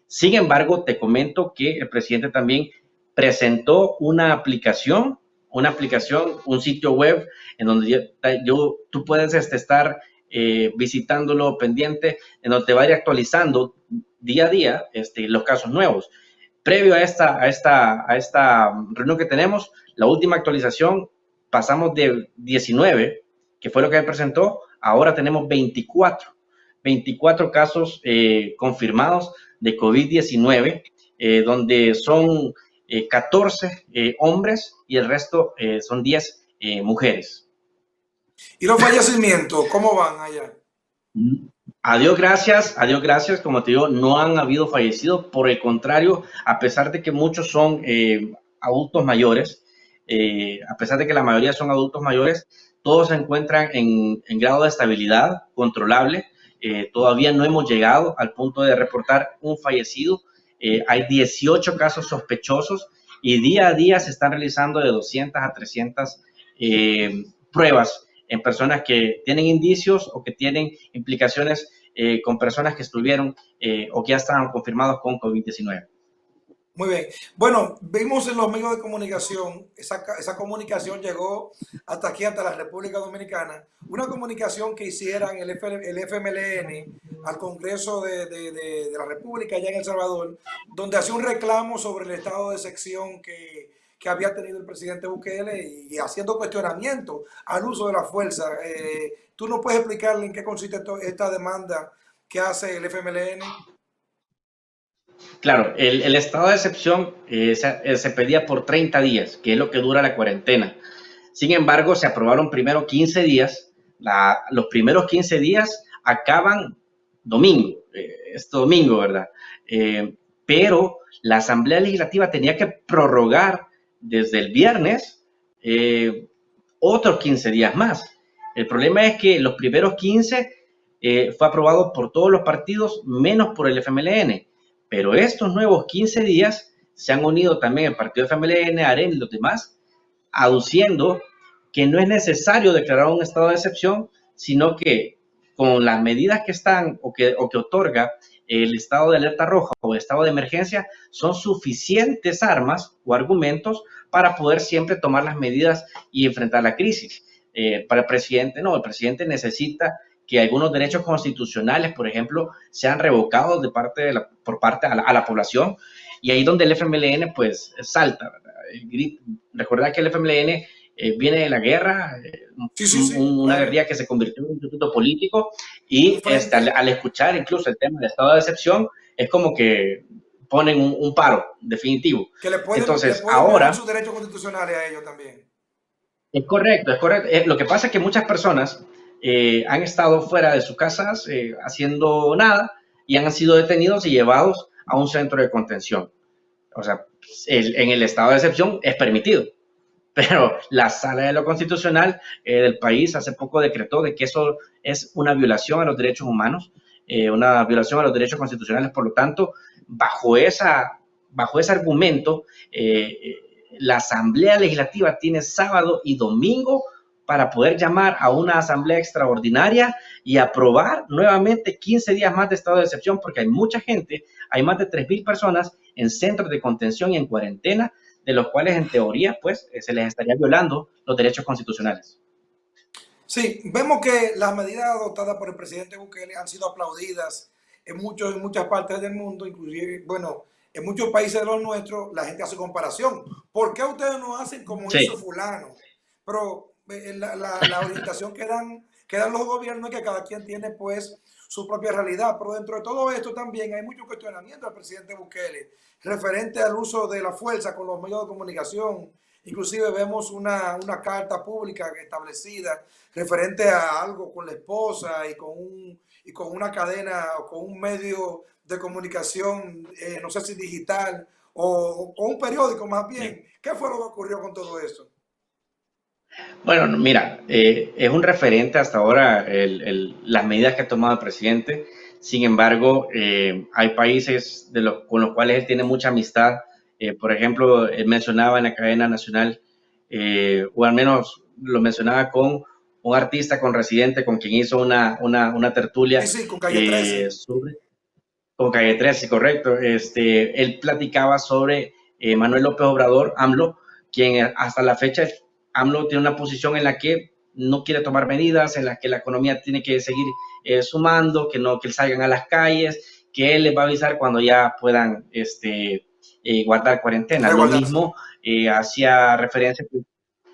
Sin embargo, te comento que el presidente también presentó una aplicación, un sitio web en donde tú puedes estar visitándolo, pendiente, en donde te va a ir actualizando día a día los casos nuevos. Previo a esta reunión que tenemos, la última actualización, pasamos de 19, que fue lo que él presentó, ahora tenemos 24 casos confirmados de COVID-19, donde son 14 hombres y el resto son 10 mujeres.
¿Y los fallecimientos, cómo van allá?
A Dios gracias, como te digo, no han habido fallecidos. Por el contrario, a pesar de que muchos son adultos mayores, a pesar de que la mayoría son adultos mayores, todos se encuentran en grado de estabilidad controlable. Todavía no hemos llegado al punto de reportar un fallecido. Hay 18 casos sospechosos, y día a día se están realizando de 200 a 300 pruebas en personas que tienen indicios o que tienen implicaciones con personas que estuvieron o que ya estaban confirmados con COVID-19.
Muy bien. Bueno, vimos en los medios de comunicación, esa comunicación llegó hasta aquí, hasta la República Dominicana, una comunicación que hicieran el FMLN al Congreso de la República allá en El Salvador, donde hacía un reclamo sobre el estado de excepción que había tenido el presidente Bukele y haciendo cuestionamiento al uso de la fuerza. ¿Tú nos puedes explicarle en qué consiste esta demanda que hace el FMLN?
Claro, el estado de excepción se pedía por 30 días, que es lo que dura la cuarentena. Sin embargo, se aprobaron primero 15 días. Los primeros 15 días acaban domingo, este domingo, ¿verdad? Pero la Asamblea Legislativa tenía que prorrogar desde el viernes otros 15 días más. El problema es que los primeros 15 fue aprobado por todos los partidos, menos por el FMLN. Pero estos nuevos 15 días se han unido también el partido FMLN, AREN y los demás, aduciendo que no es necesario declarar un estado de excepción, sino que con las medidas que están o que otorga el estado de alerta roja o el estado de emergencia, son suficientes armas o argumentos para poder siempre tomar las medidas y enfrentar la crisis. Para el presidente, no, el presidente necesita que algunos derechos constitucionales, por ejemplo, sean revocados por parte a la población, y ahí donde el FMLN pues salta, ¿verdad? Recordar que el FMLN viene de la guerra, una guerrilla que se convirtió en un instituto político, y al escuchar incluso el tema del estado de excepción, es como que ponen un paro definitivo.
Que le pueden,
entonces,
ahora sus derechos constitucionales a ellos también.
Es correcto, es correcto. Lo que pasa es que muchas personas han estado fuera de sus casas haciendo nada y han sido detenidos y llevados a un centro de contención. O sea, en el estado de excepción es permitido, pero la Sala de lo Constitucional del país hace poco decretó de que eso es una violación a los derechos humanos, una violación a los derechos constitucionales. Por lo tanto, bajo ese argumento, la Asamblea Legislativa tiene sábado y domingo para poder llamar a una asamblea extraordinaria y aprobar nuevamente 15 días más de estado de excepción, porque hay mucha gente, hay más de 3,000 personas en centros de contención y en cuarentena, de los cuales en teoría pues se les estaría violando los derechos constitucionales.
Sí, vemos que las medidas adoptadas por el presidente Bukele han sido aplaudidas en muchas partes del mundo, inclusive, bueno, en muchos países de los nuestros, la gente hace comparación. ¿Por qué ustedes no hacen como hizo fulano? Pero la orientación que dan los gobiernos es que cada quien tiene pues su propia realidad, pero dentro de todo esto también hay mucho cuestionamiento al presidente Bukele referente al uso de la fuerza con los medios de comunicación. Inclusive vemos una carta pública establecida referente a algo con la esposa y con una cadena o con un medio de comunicación, no sé si digital o un periódico más bien. ¿Qué fue lo que ocurrió con todo eso?
Bueno, mira, es un referente hasta ahora las medidas que ha tomado el presidente. Sin embargo, hay países con los cuales él tiene mucha amistad. Por ejemplo, él mencionaba en la cadena nacional, o al menos lo mencionaba con un artista con residente con quien hizo una tertulia.
Sí, con Calle 13.
Con Calle 13, correcto. Él platicaba sobre Manuel López Obrador, AMLO, quien hasta la fecha AMLO tiene una posición en la que no quiere tomar medidas, en la que la economía tiene que seguir sumando, que salgan a las calles, que él les va a avisar cuando ya puedan guardar cuarentena. Lo mismo hacía referencia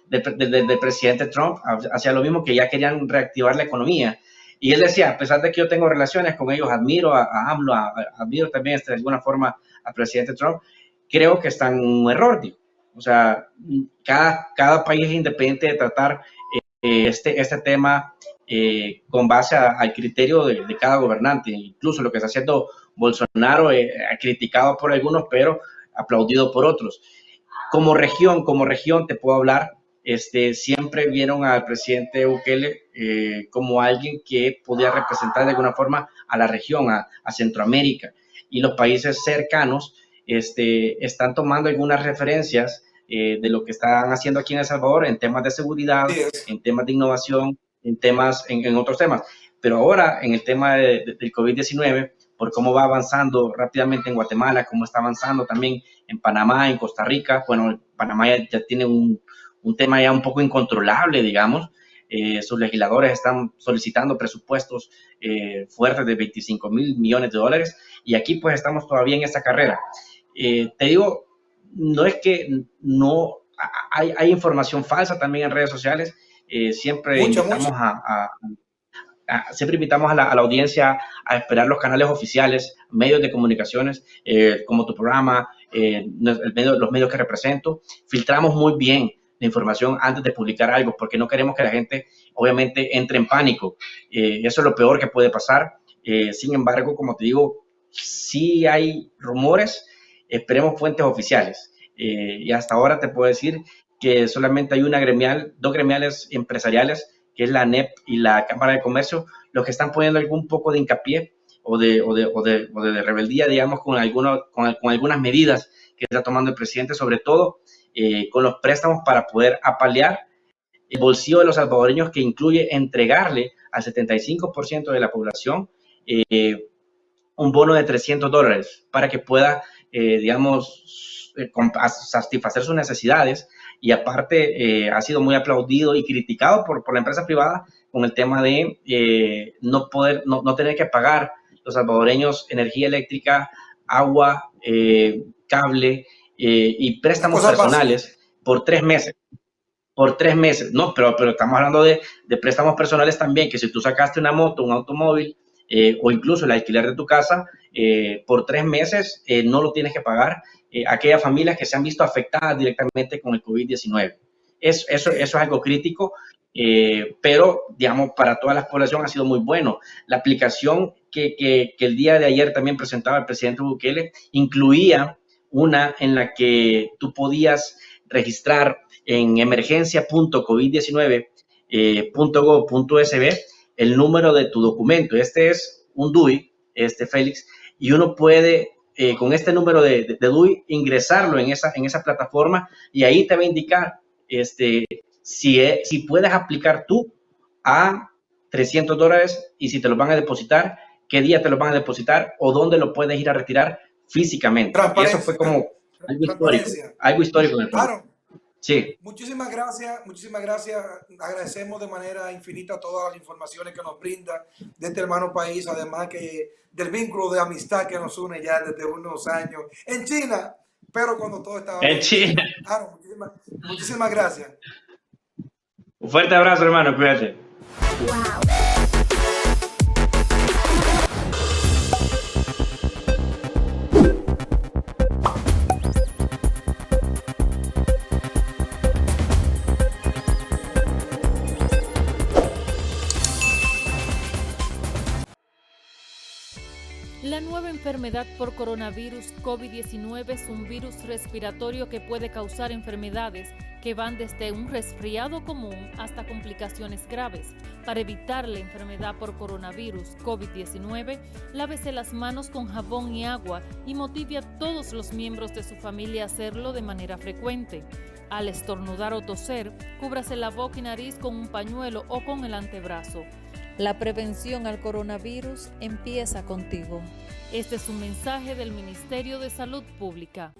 del presidente Trump, hacía lo mismo, que ya querían reactivar la economía. Y él decía, a pesar de que yo tengo relaciones con ellos, admiro a AMLO, admiro también de alguna forma al presidente Trump, creo que está en un error, digo. O sea, cada país es independiente de tratar este tema con base al criterio de cada gobernante. Incluso lo que está haciendo Bolsonaro, criticado por algunos, pero aplaudido por otros. Como región te puedo hablar, siempre vieron al presidente Bukele como alguien que podía representar de alguna forma a la región, a Centroamérica, y los países cercanos están tomando algunas referencias de lo que están haciendo aquí en El Salvador en temas de seguridad, en temas de innovación, en otros temas. pero ahora en el tema del COVID-19, por cómo va avanzando rápidamente en Guatemala, cómo está avanzando también en Panamá, en Costa Rica. Bueno, Panamá ya tiene un tema ya un poco incontrolable, digamos. Sus legisladores están solicitando presupuestos fuertes de 25 mil millones de dólares y aquí pues estamos todavía en esta carrera. Te digo, no es que no hay información falsa también en redes sociales. Siempre siempre invitamos a la audiencia a esperar los canales oficiales, medios de comunicaciones, como tu programa, los medios que represento. Filtramos muy bien la información antes de publicar algo, porque no queremos que la gente, obviamente, entre en pánico. Eso es lo peor que puede pasar. Sin embargo, como te digo, sí hay rumores, esperemos fuentes oficiales. Y hasta ahora te puedo decir que solamente hay dos gremiales empresariales, que es la ANEP y la Cámara de Comercio, los que están poniendo algún poco de hincapié o de rebeldía, digamos, con algunas medidas que está tomando el presidente, sobre todo con los préstamos para poder apalear el bolsillo de los salvadoreños, que incluye entregarle al 75% de la población un bono de $300 para que pueda, digamos, satisfacer sus necesidades. Y aparte ha sido muy aplaudido y criticado por la empresa privada con el tema de no tener que pagar los salvadoreños energía eléctrica, agua, cable y préstamos personales por 3 meses. Por 3 meses. No, pero estamos hablando de préstamos personales también, que si tú sacaste una moto, un automóvil o incluso el alquiler de tu casa, por 3 meses no lo tienes que pagar. Aquellas familias que se han visto afectadas directamente con el COVID-19. Eso es algo crítico, pero, digamos, para toda la población ha sido muy bueno. La aplicación que el día de ayer también presentaba el presidente Bukele incluía una en la que tú podías registrar en emergencia.covid19.gov.sb el número de tu documento. Este es un DUI, Félix, y uno puede con este número de DUI ingresarlo en esa plataforma y ahí te va a indicar si puedes aplicar tú a $300 y si te lo van a depositar, qué día te lo van a depositar o dónde lo puedes ir a retirar físicamente. Y eso fue como algo histórico en el país.
Claro.
Sí.
Muchísimas gracias. Agradecemos de manera infinita todas las informaciones que nos brinda de este hermano país, además que del vínculo de amistad que nos une ya desde unos años en China, pero cuando todo estaba
en China.
Claro, muchísimas gracias.
Un fuerte abrazo, hermano, cuídate.
Wow.
La nueva enfermedad por coronavirus COVID-19 es un virus respiratorio que puede causar enfermedades que van desde un resfriado común hasta complicaciones graves. Para evitar la enfermedad por coronavirus COVID-19, lávese las manos con jabón y agua y motive a todos los miembros de su familia a hacerlo de manera frecuente. Al estornudar o toser, cúbrase la boca y nariz con un pañuelo o con el antebrazo.
La prevención al coronavirus empieza contigo.
Este es un mensaje del Ministerio de Salud Pública.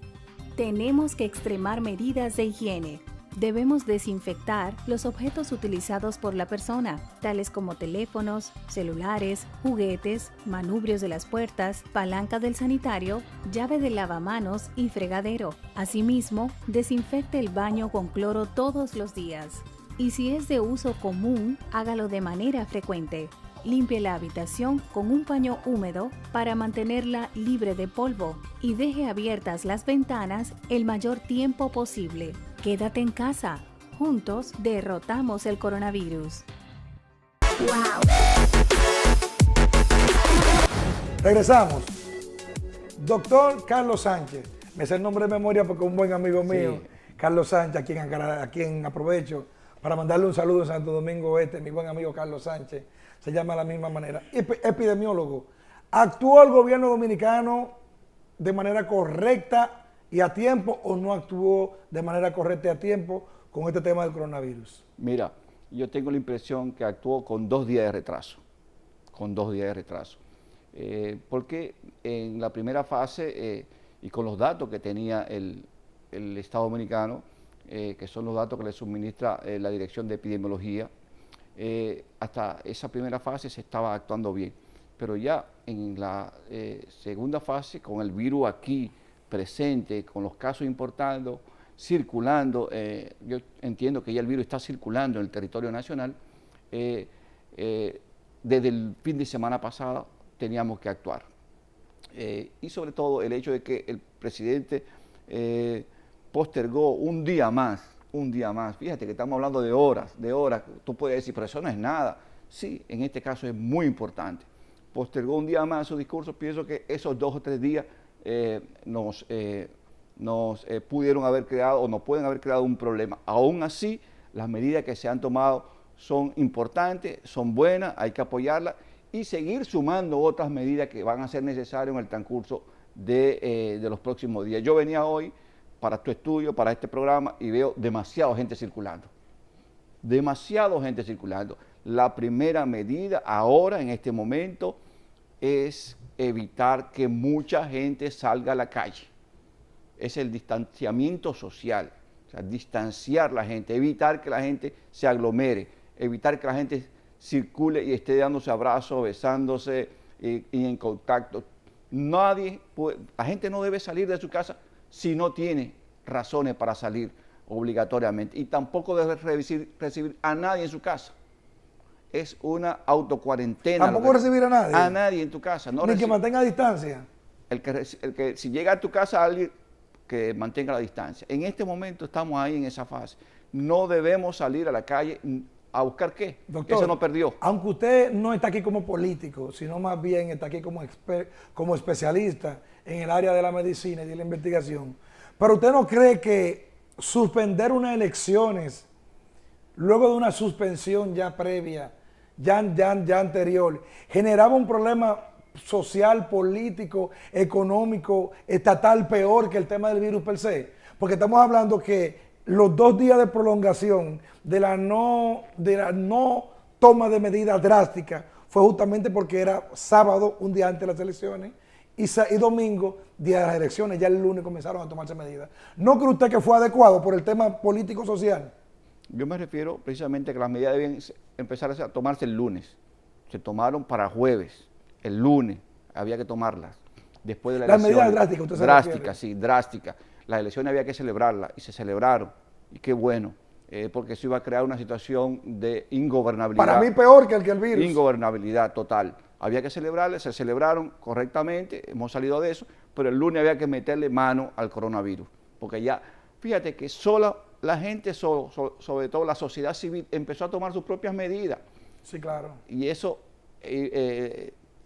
Tenemos que extremar medidas de higiene. Debemos desinfectar los objetos utilizados por la persona, tales como teléfonos, celulares, juguetes, manubrios de las puertas, palanca del sanitario, llave del lavamanos y fregadero. Asimismo, desinfecte el baño con cloro todos los días. Y si es de uso común, hágalo de manera frecuente. Limpie la habitación con un paño húmedo para mantenerla libre de polvo y deje abiertas las ventanas el mayor tiempo posible. Quédate en casa. Juntos derrotamos el coronavirus.
Wow. Regresamos. Doctor Carlos Sánchez. Me sé el nombre de memoria porque es un buen amigo mío. Sí. Carlos Sánchez, a quien aprovecho para mandarle un saludo en Santo Domingo Este, mi buen amigo Carlos Sánchez, se llama de la misma manera, epidemiólogo. ¿Actuó el gobierno dominicano de manera correcta y a tiempo o no actuó de manera correcta y a tiempo con este tema del coronavirus?
Mira, yo tengo la impresión que actuó con 2 días de retraso. con 2 días de retraso. Porque en la primera fase, y con los datos que tenía el Estado Dominicano, que son los datos que le suministra la Dirección de Epidemiología, hasta esa primera fase se estaba actuando bien. Pero ya en la segunda fase, con el virus aquí presente, con los casos importando, circulando, yo entiendo que ya el virus está circulando en el territorio nacional, desde el fin de semana pasado teníamos que actuar. Y sobre todo el hecho de que el presidente postergó un día más, fíjate que estamos hablando de horas, tú puedes decir, pero eso no es nada. Sí, en este caso es muy importante. Postergó un día más su discurso, pienso que esos 2 o 3 días nos pudieron haber creado o nos pueden haber creado un problema. Aún así, las medidas que se han tomado son importantes, son buenas, hay que apoyarlas y seguir sumando otras medidas que van a ser necesarias en el transcurso de los próximos días. Yo venía hoy para tu estudio, para este programa, y veo demasiada gente circulando. La primera medida ahora, en este momento, es evitar que mucha gente salga a la calle. Es el distanciamiento social, o sea, distanciar la gente, evitar que la gente se aglomere, evitar que la gente circule y esté dándose abrazos, besándose y en contacto. La gente no debe salir de su casa si no tiene razones para salir obligatoriamente, y tampoco debe recibir a nadie en su casa. Es una autocuarentena.
¿Tampoco recibir a nadie?
A nadie en tu casa. No
Ni que mantenga distancia.
Si llega a tu casa alguien, que mantenga la distancia. En este momento estamos ahí en esa fase. No debemos salir a la calle a buscar qué.
Doctor,
eso no perdió.
Aunque usted no está aquí como político, sino más bien está aquí como especialista en el área de la medicina y de la investigación, pero usted no cree que suspender unas elecciones luego de una suspensión ya previa, ya anterior, generaba un problema social, político, económico, estatal peor que el tema del virus per se? Porque estamos hablando que los 2 días de prolongación de la no toma de medidas drásticas fue justamente porque era sábado, un día antes de las elecciones, y domingo, día de las elecciones. Ya el lunes comenzaron a tomarse medidas. ¿No cree usted que fue adecuado por el tema político-social?
Yo me refiero precisamente a que las medidas deben empezar a tomarse el lunes. Se tomaron para jueves. El lunes había que tomarlas. Después de la elección.
Las medidas drásticas, usted se
drásticas, sí, drásticas. Las elecciones había que celebrarlas y se celebraron. Y qué bueno, porque eso iba a crear una situación de ingobernabilidad.
Para mí peor que el virus.
Ingobernabilidad total. Había que celebrarlas, se celebraron correctamente, hemos salido de eso, pero el lunes había que meterle mano al coronavirus. Porque ya, fíjate que sola la gente, sobre todo la sociedad civil, empezó a tomar sus propias medidas.
Sí, claro.
Y eso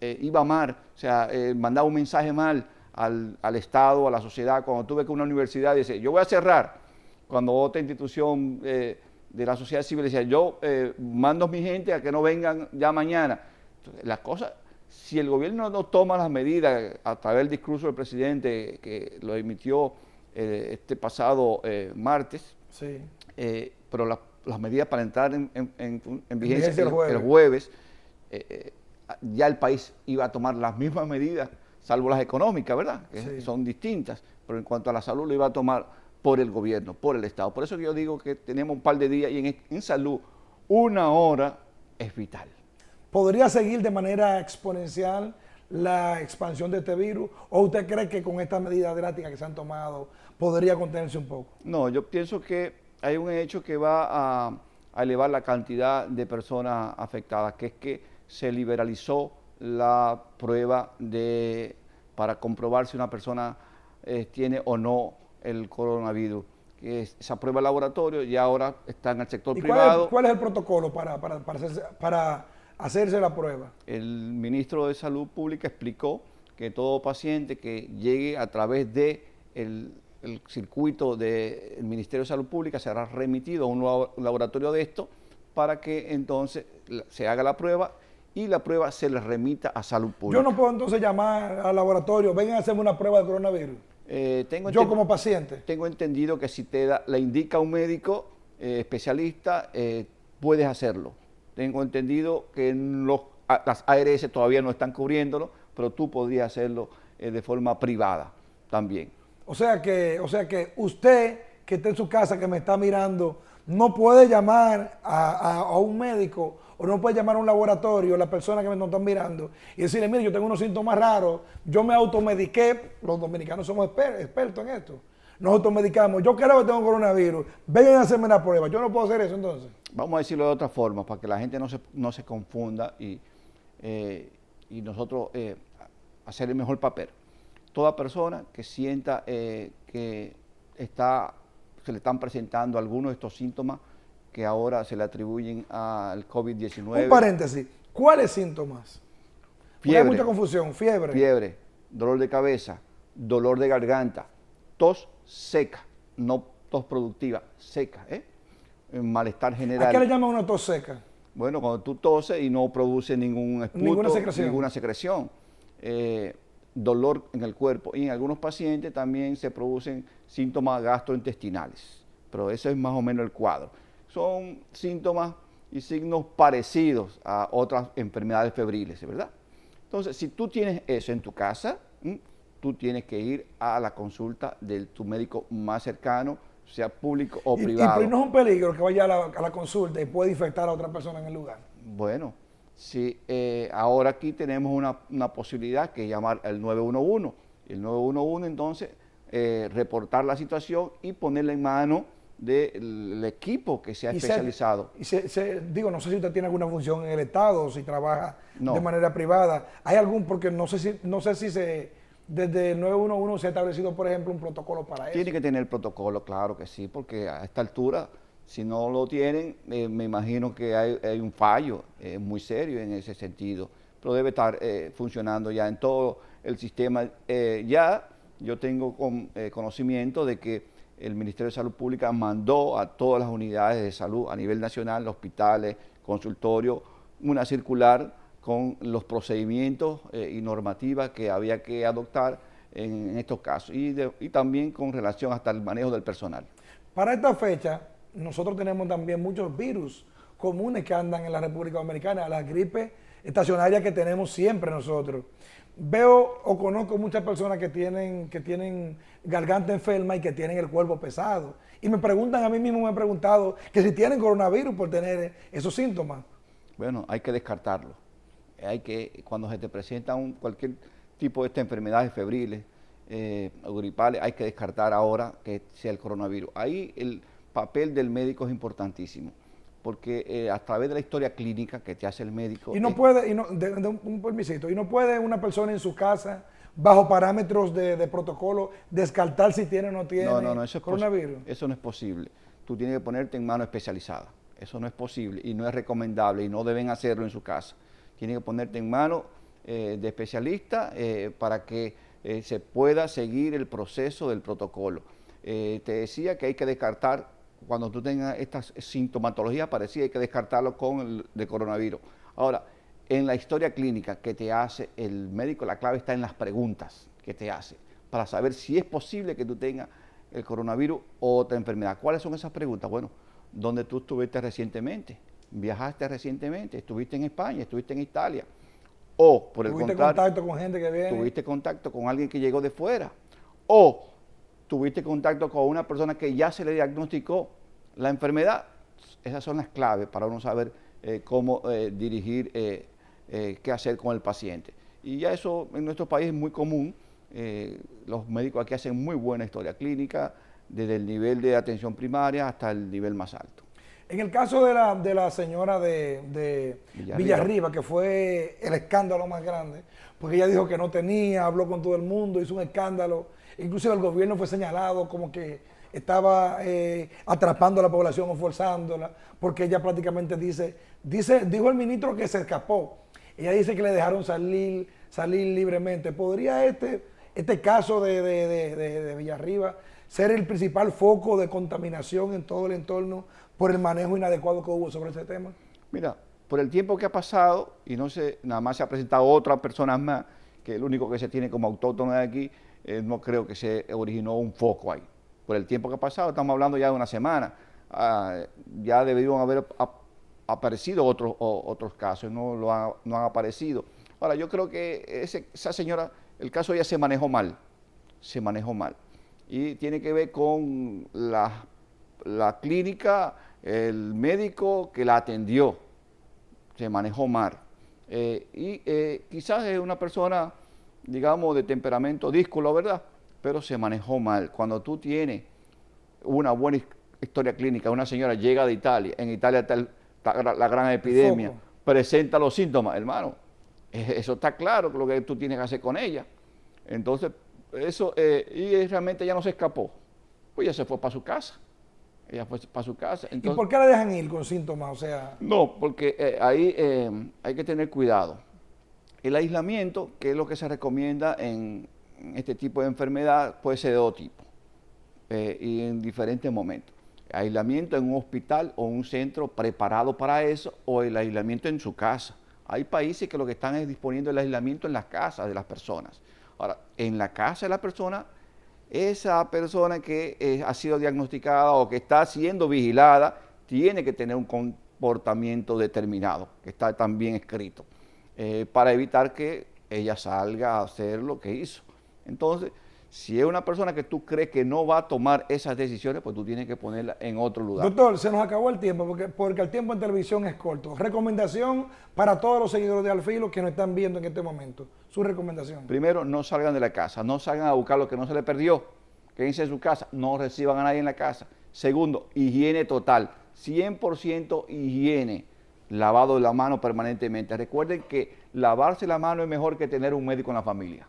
iba mal, o sea, mandaba un mensaje mal al Estado, a la sociedad. Cuando tuve que una universidad dice, yo voy a cerrar, cuando otra institución de la sociedad civil decía, yo mando a mi gente a que no vengan ya mañana. Entonces, las cosas, si el gobierno no toma las medidas a través del discurso del presidente que lo emitió este pasado martes,
sí.
Pero las medidas para entrar en vigencia el jueves, ya el país iba a tomar las mismas medidas, salvo las económicas, ¿verdad? Que sí, son distintas, pero en cuanto a la salud lo iba a tomar por el gobierno, por el Estado. Por eso yo digo que tenemos un par de días y en salud 1 hora es vital.
¿Podría seguir de manera exponencial la expansión de este virus? ¿O usted cree que con estas medidas drásticas que se han tomado podría contenerse un poco?
No, yo pienso que hay un hecho que va a elevar la cantidad de personas afectadas, que es que se liberalizó la prueba para comprobar si una persona tiene o no el coronavirus. Esa prueba de laboratorio ya ahora está en el sector privado.
¿Cuál es el protocolo para hacerse la prueba?
El ministro de Salud Pública explicó que todo paciente que llegue a través del circuito del Ministerio de Salud Pública será remitido a un laboratorio de esto para que entonces se haga la prueba y la prueba se le remita a Salud Pública.
Yo no puedo entonces llamar al laboratorio, vengan a hacerme una prueba de coronavirus. Yo como paciente.
Tengo entendido que si le indica un médico especialista, puedes hacerlo. Tengo entendido que en los las ARS todavía no están cubriéndolo, pero tú podrías hacerlo de forma privada también.
O sea que usted que está en su casa, que me está mirando, no puede llamar a un médico o no puede llamar a un laboratorio, la persona que me están mirando, y decirle, mire, yo tengo unos síntomas raros, yo me automediqué, los dominicanos somos expertos en esto, nos automedicamos, yo creo que tengo coronavirus, vengan a hacerme la prueba, yo no puedo hacer eso entonces.
Vamos a decirlo de otra forma, para que la gente no se confunda y nosotros hacer el mejor papel. Toda persona que sienta que se le están presentando algunos de estos síntomas que ahora se le atribuyen al COVID-19.
Un paréntesis, ¿cuáles síntomas? Porque hay mucha confusión,
fiebre, dolor de cabeza, dolor de garganta, tos seca, no tos productiva, seca, malestar general.
¿A qué le llaman una tos seca?
Bueno, cuando tú toses y no produce ningún esputo, ninguna secreción. Dolor en el cuerpo, y en algunos pacientes también se producen síntomas gastrointestinales, pero eso es más o menos el cuadro. Son síntomas y signos parecidos a otras enfermedades febriles, ¿verdad? Entonces, si tú tienes eso en tu casa, tú tienes que ir a la consulta de tu médico más cercano, sea público o privado.
¿Y no es un peligro que vaya a la consulta y pueda infectar a otra persona en el lugar?
Bueno, sí, ahora aquí tenemos una posibilidad que es llamar al 911. El 911 entonces reportar la situación y ponerla en mano del equipo que sea especializado.
Digo, no sé si usted tiene alguna función en el Estado o si trabaja de manera privada. ¿Hay algún, porque no sé si desde el 911 se ha establecido, por ejemplo, un protocolo para eso?
Tiene que tener protocolo, claro que sí, porque a esta altura, si no lo tienen, me imagino que hay un fallo muy serio en ese sentido, pero debe estar funcionando ya en todo el sistema. Ya yo tengo conocimiento de que el Ministerio de Salud Pública mandó a todas las unidades de salud a nivel nacional, hospitales, consultorios, una circular con los procedimientos y normativas que había que adoptar en estos casos y también con relación hasta el manejo del personal.
Para esta fecha, nosotros tenemos también muchos virus comunes que andan en la República Dominicana, la gripe estacionaria que tenemos siempre nosotros. Veo o conozco muchas personas que tienen garganta enferma y que tienen el cuerpo pesado. Y me preguntan, a mí mismo me han preguntado que si tienen coronavirus por tener esos síntomas.
Bueno, hay que descartarlo. Cuando se te presenta cualquier tipo de estas enfermedades febriles o gripales, hay que descartar ahora que sea el coronavirus. Ahí el papel del médico es importantísimo, porque a través de la historia clínica que te hace el médico...
Y no puede, un permisito, y no puede una persona en su casa, bajo parámetros de protocolo, descartar si tiene o no tiene coronavirus.
Eso no es posible. Tú tienes que ponerte en mano especializada. Eso no es posible y no es recomendable y no deben hacerlo en su casa. Tienes que ponerte en mano de especialista para que se pueda seguir el proceso del protocolo. Te decía que hay que descartar, cuando tú tengas estas sintomatologías parecidas, hay que descartarlo con el de coronavirus. Ahora, en la historia clínica que te hace el médico, la clave está en las preguntas que te hace, para saber si es posible que tú tengas el coronavirus o otra enfermedad. ¿Cuáles son esas preguntas? Bueno, ¿dónde tú estuviste recientemente? ¿Viajaste recientemente? ¿Estuviste en España? ¿Estuviste en Italia? O, por el contrario,
¿tuviste contacto con gente que viene?
¿Tuviste contacto con alguien que llegó de fuera? O tuviste contacto con una persona que ya se le diagnosticó la enfermedad. Esas son las claves para uno saber cómo dirigir, qué hacer con el paciente. Y ya eso en nuestro país es muy común. Los médicos aquí hacen muy buena historia clínica, desde el nivel de atención primaria hasta el nivel más alto.
En el caso de la señora de Villarriba, que fue el escándalo más grande, porque ella dijo que no tenía, habló con todo el mundo, hizo un escándalo, inclusive el gobierno fue señalado como que estaba atrapando a la población o forzándola, porque ella prácticamente dijo el ministro que se escapó. Ella dice que le dejaron salir libremente. ¿Podría este caso de Villarriba ser el principal foco de contaminación en todo el entorno por el manejo inadecuado que hubo sobre ese tema?
Mira, por el tiempo que ha pasado, y nada más se ha presentado otra persona más, que el único que se tiene como autóctono de aquí, no creo que se originó un foco ahí. Por el tiempo que ha pasado, estamos hablando ya de una semana, ya deberían haber aparecido otros casos, no han aparecido. Ahora, yo creo que esa señora, el caso de ella se manejó mal. Y tiene que ver con la clínica, el médico que la atendió, se manejó mal. Quizás es una persona, digamos, de temperamento díscolo, ¿verdad? Pero se manejó mal. Cuando tú tienes una buena historia clínica, una señora llega de Italia, en Italia está la gran epidemia, presenta los síntomas, hermano, eso está claro, lo que tú tienes que hacer con ella. Entonces, y realmente ella no se escapó, pues ella se fue para su casa. Entonces,
¿y por qué la dejan ir con síntomas? O sea...
No, porque ahí hay que tener cuidado. El aislamiento, que es lo que se recomienda en este tipo de enfermedad, puede ser de todo tipo y en diferentes momentos. Aislamiento en un hospital o un centro preparado para eso, o el aislamiento en su casa. Hay países que lo que están es disponiendo el aislamiento en las casas de las personas. Ahora, en la casa de la persona, esa persona que ha sido diagnosticada o que está siendo vigilada, tiene que tener un comportamiento determinado, que está también escrito, para evitar que ella salga a hacer lo que hizo. Entonces, si es una persona que tú crees que no va a tomar esas decisiones, pues tú tienes que ponerla en otro lugar.
Doctor, se nos acabó el tiempo porque el tiempo en televisión es corto. Recomendación para todos los seguidores de Al Filo que nos están viendo en este momento. Su recomendación.
Primero, no salgan de la casa, no salgan a buscar lo que no se les perdió. Quédense en su casa, no reciban a nadie en la casa. Segundo, higiene total, 100% higiene, lavado de la mano permanentemente. Recuerden que lavarse la mano es mejor que tener un médico en la familia.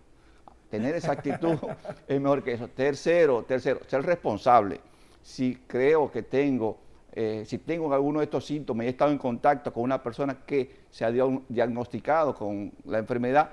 Tener esa actitud es mejor que eso. Tercero, ser responsable. Si creo que si tengo alguno de estos síntomas y he estado en contacto con una persona que se ha diagnosticado con la enfermedad,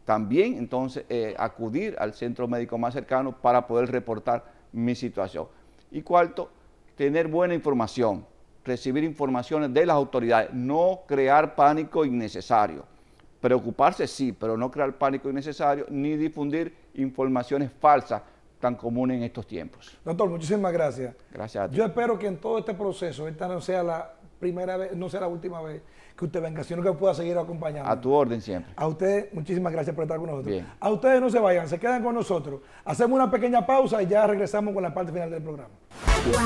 también entonces acudir al centro médico más cercano para poder reportar mi situación. Y cuarto, tener buena información, recibir informaciones de las autoridades, no crear pánico innecesario. Preocuparse sí, pero no crear pánico innecesario ni difundir informaciones falsas tan comunes en estos tiempos.
Doctor, muchísimas gracias.
Gracias a ti.
Yo espero que en todo este proceso, esta no sea la primera vez, no sea la última vez que usted venga, sino que pueda seguir acompañando.
A tu orden siempre.
A usted, muchísimas gracias por estar con nosotros.
Bien.
A ustedes no se vayan, se quedan con nosotros. Hacemos una pequeña pausa y ya regresamos con la parte final del programa. Wow.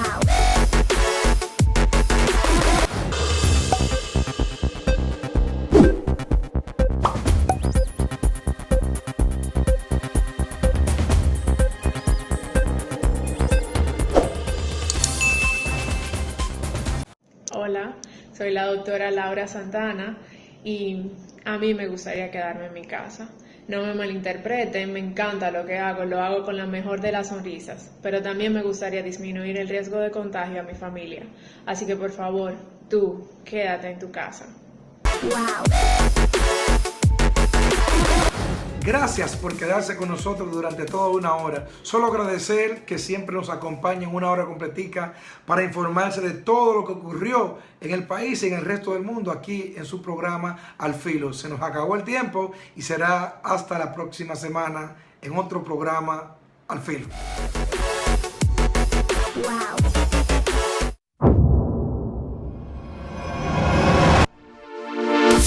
Hola, soy la doctora Laura Santana y a mí me gustaría quedarme en mi casa. No me malinterpreten, me encanta lo hago con la mejor de las sonrisas, pero también me gustaría disminuir el riesgo de contagio a mi familia. Así que por favor, tú, quédate en tu casa. Wow.
Gracias por quedarse con nosotros durante toda una hora. Solo agradecer que siempre nos acompañen una hora completica para informarse de todo lo que ocurrió en el país y en el resto del mundo aquí en su programa Al Filo. Se nos acabó el tiempo y será hasta la próxima semana en otro programa Al Filo. Wow.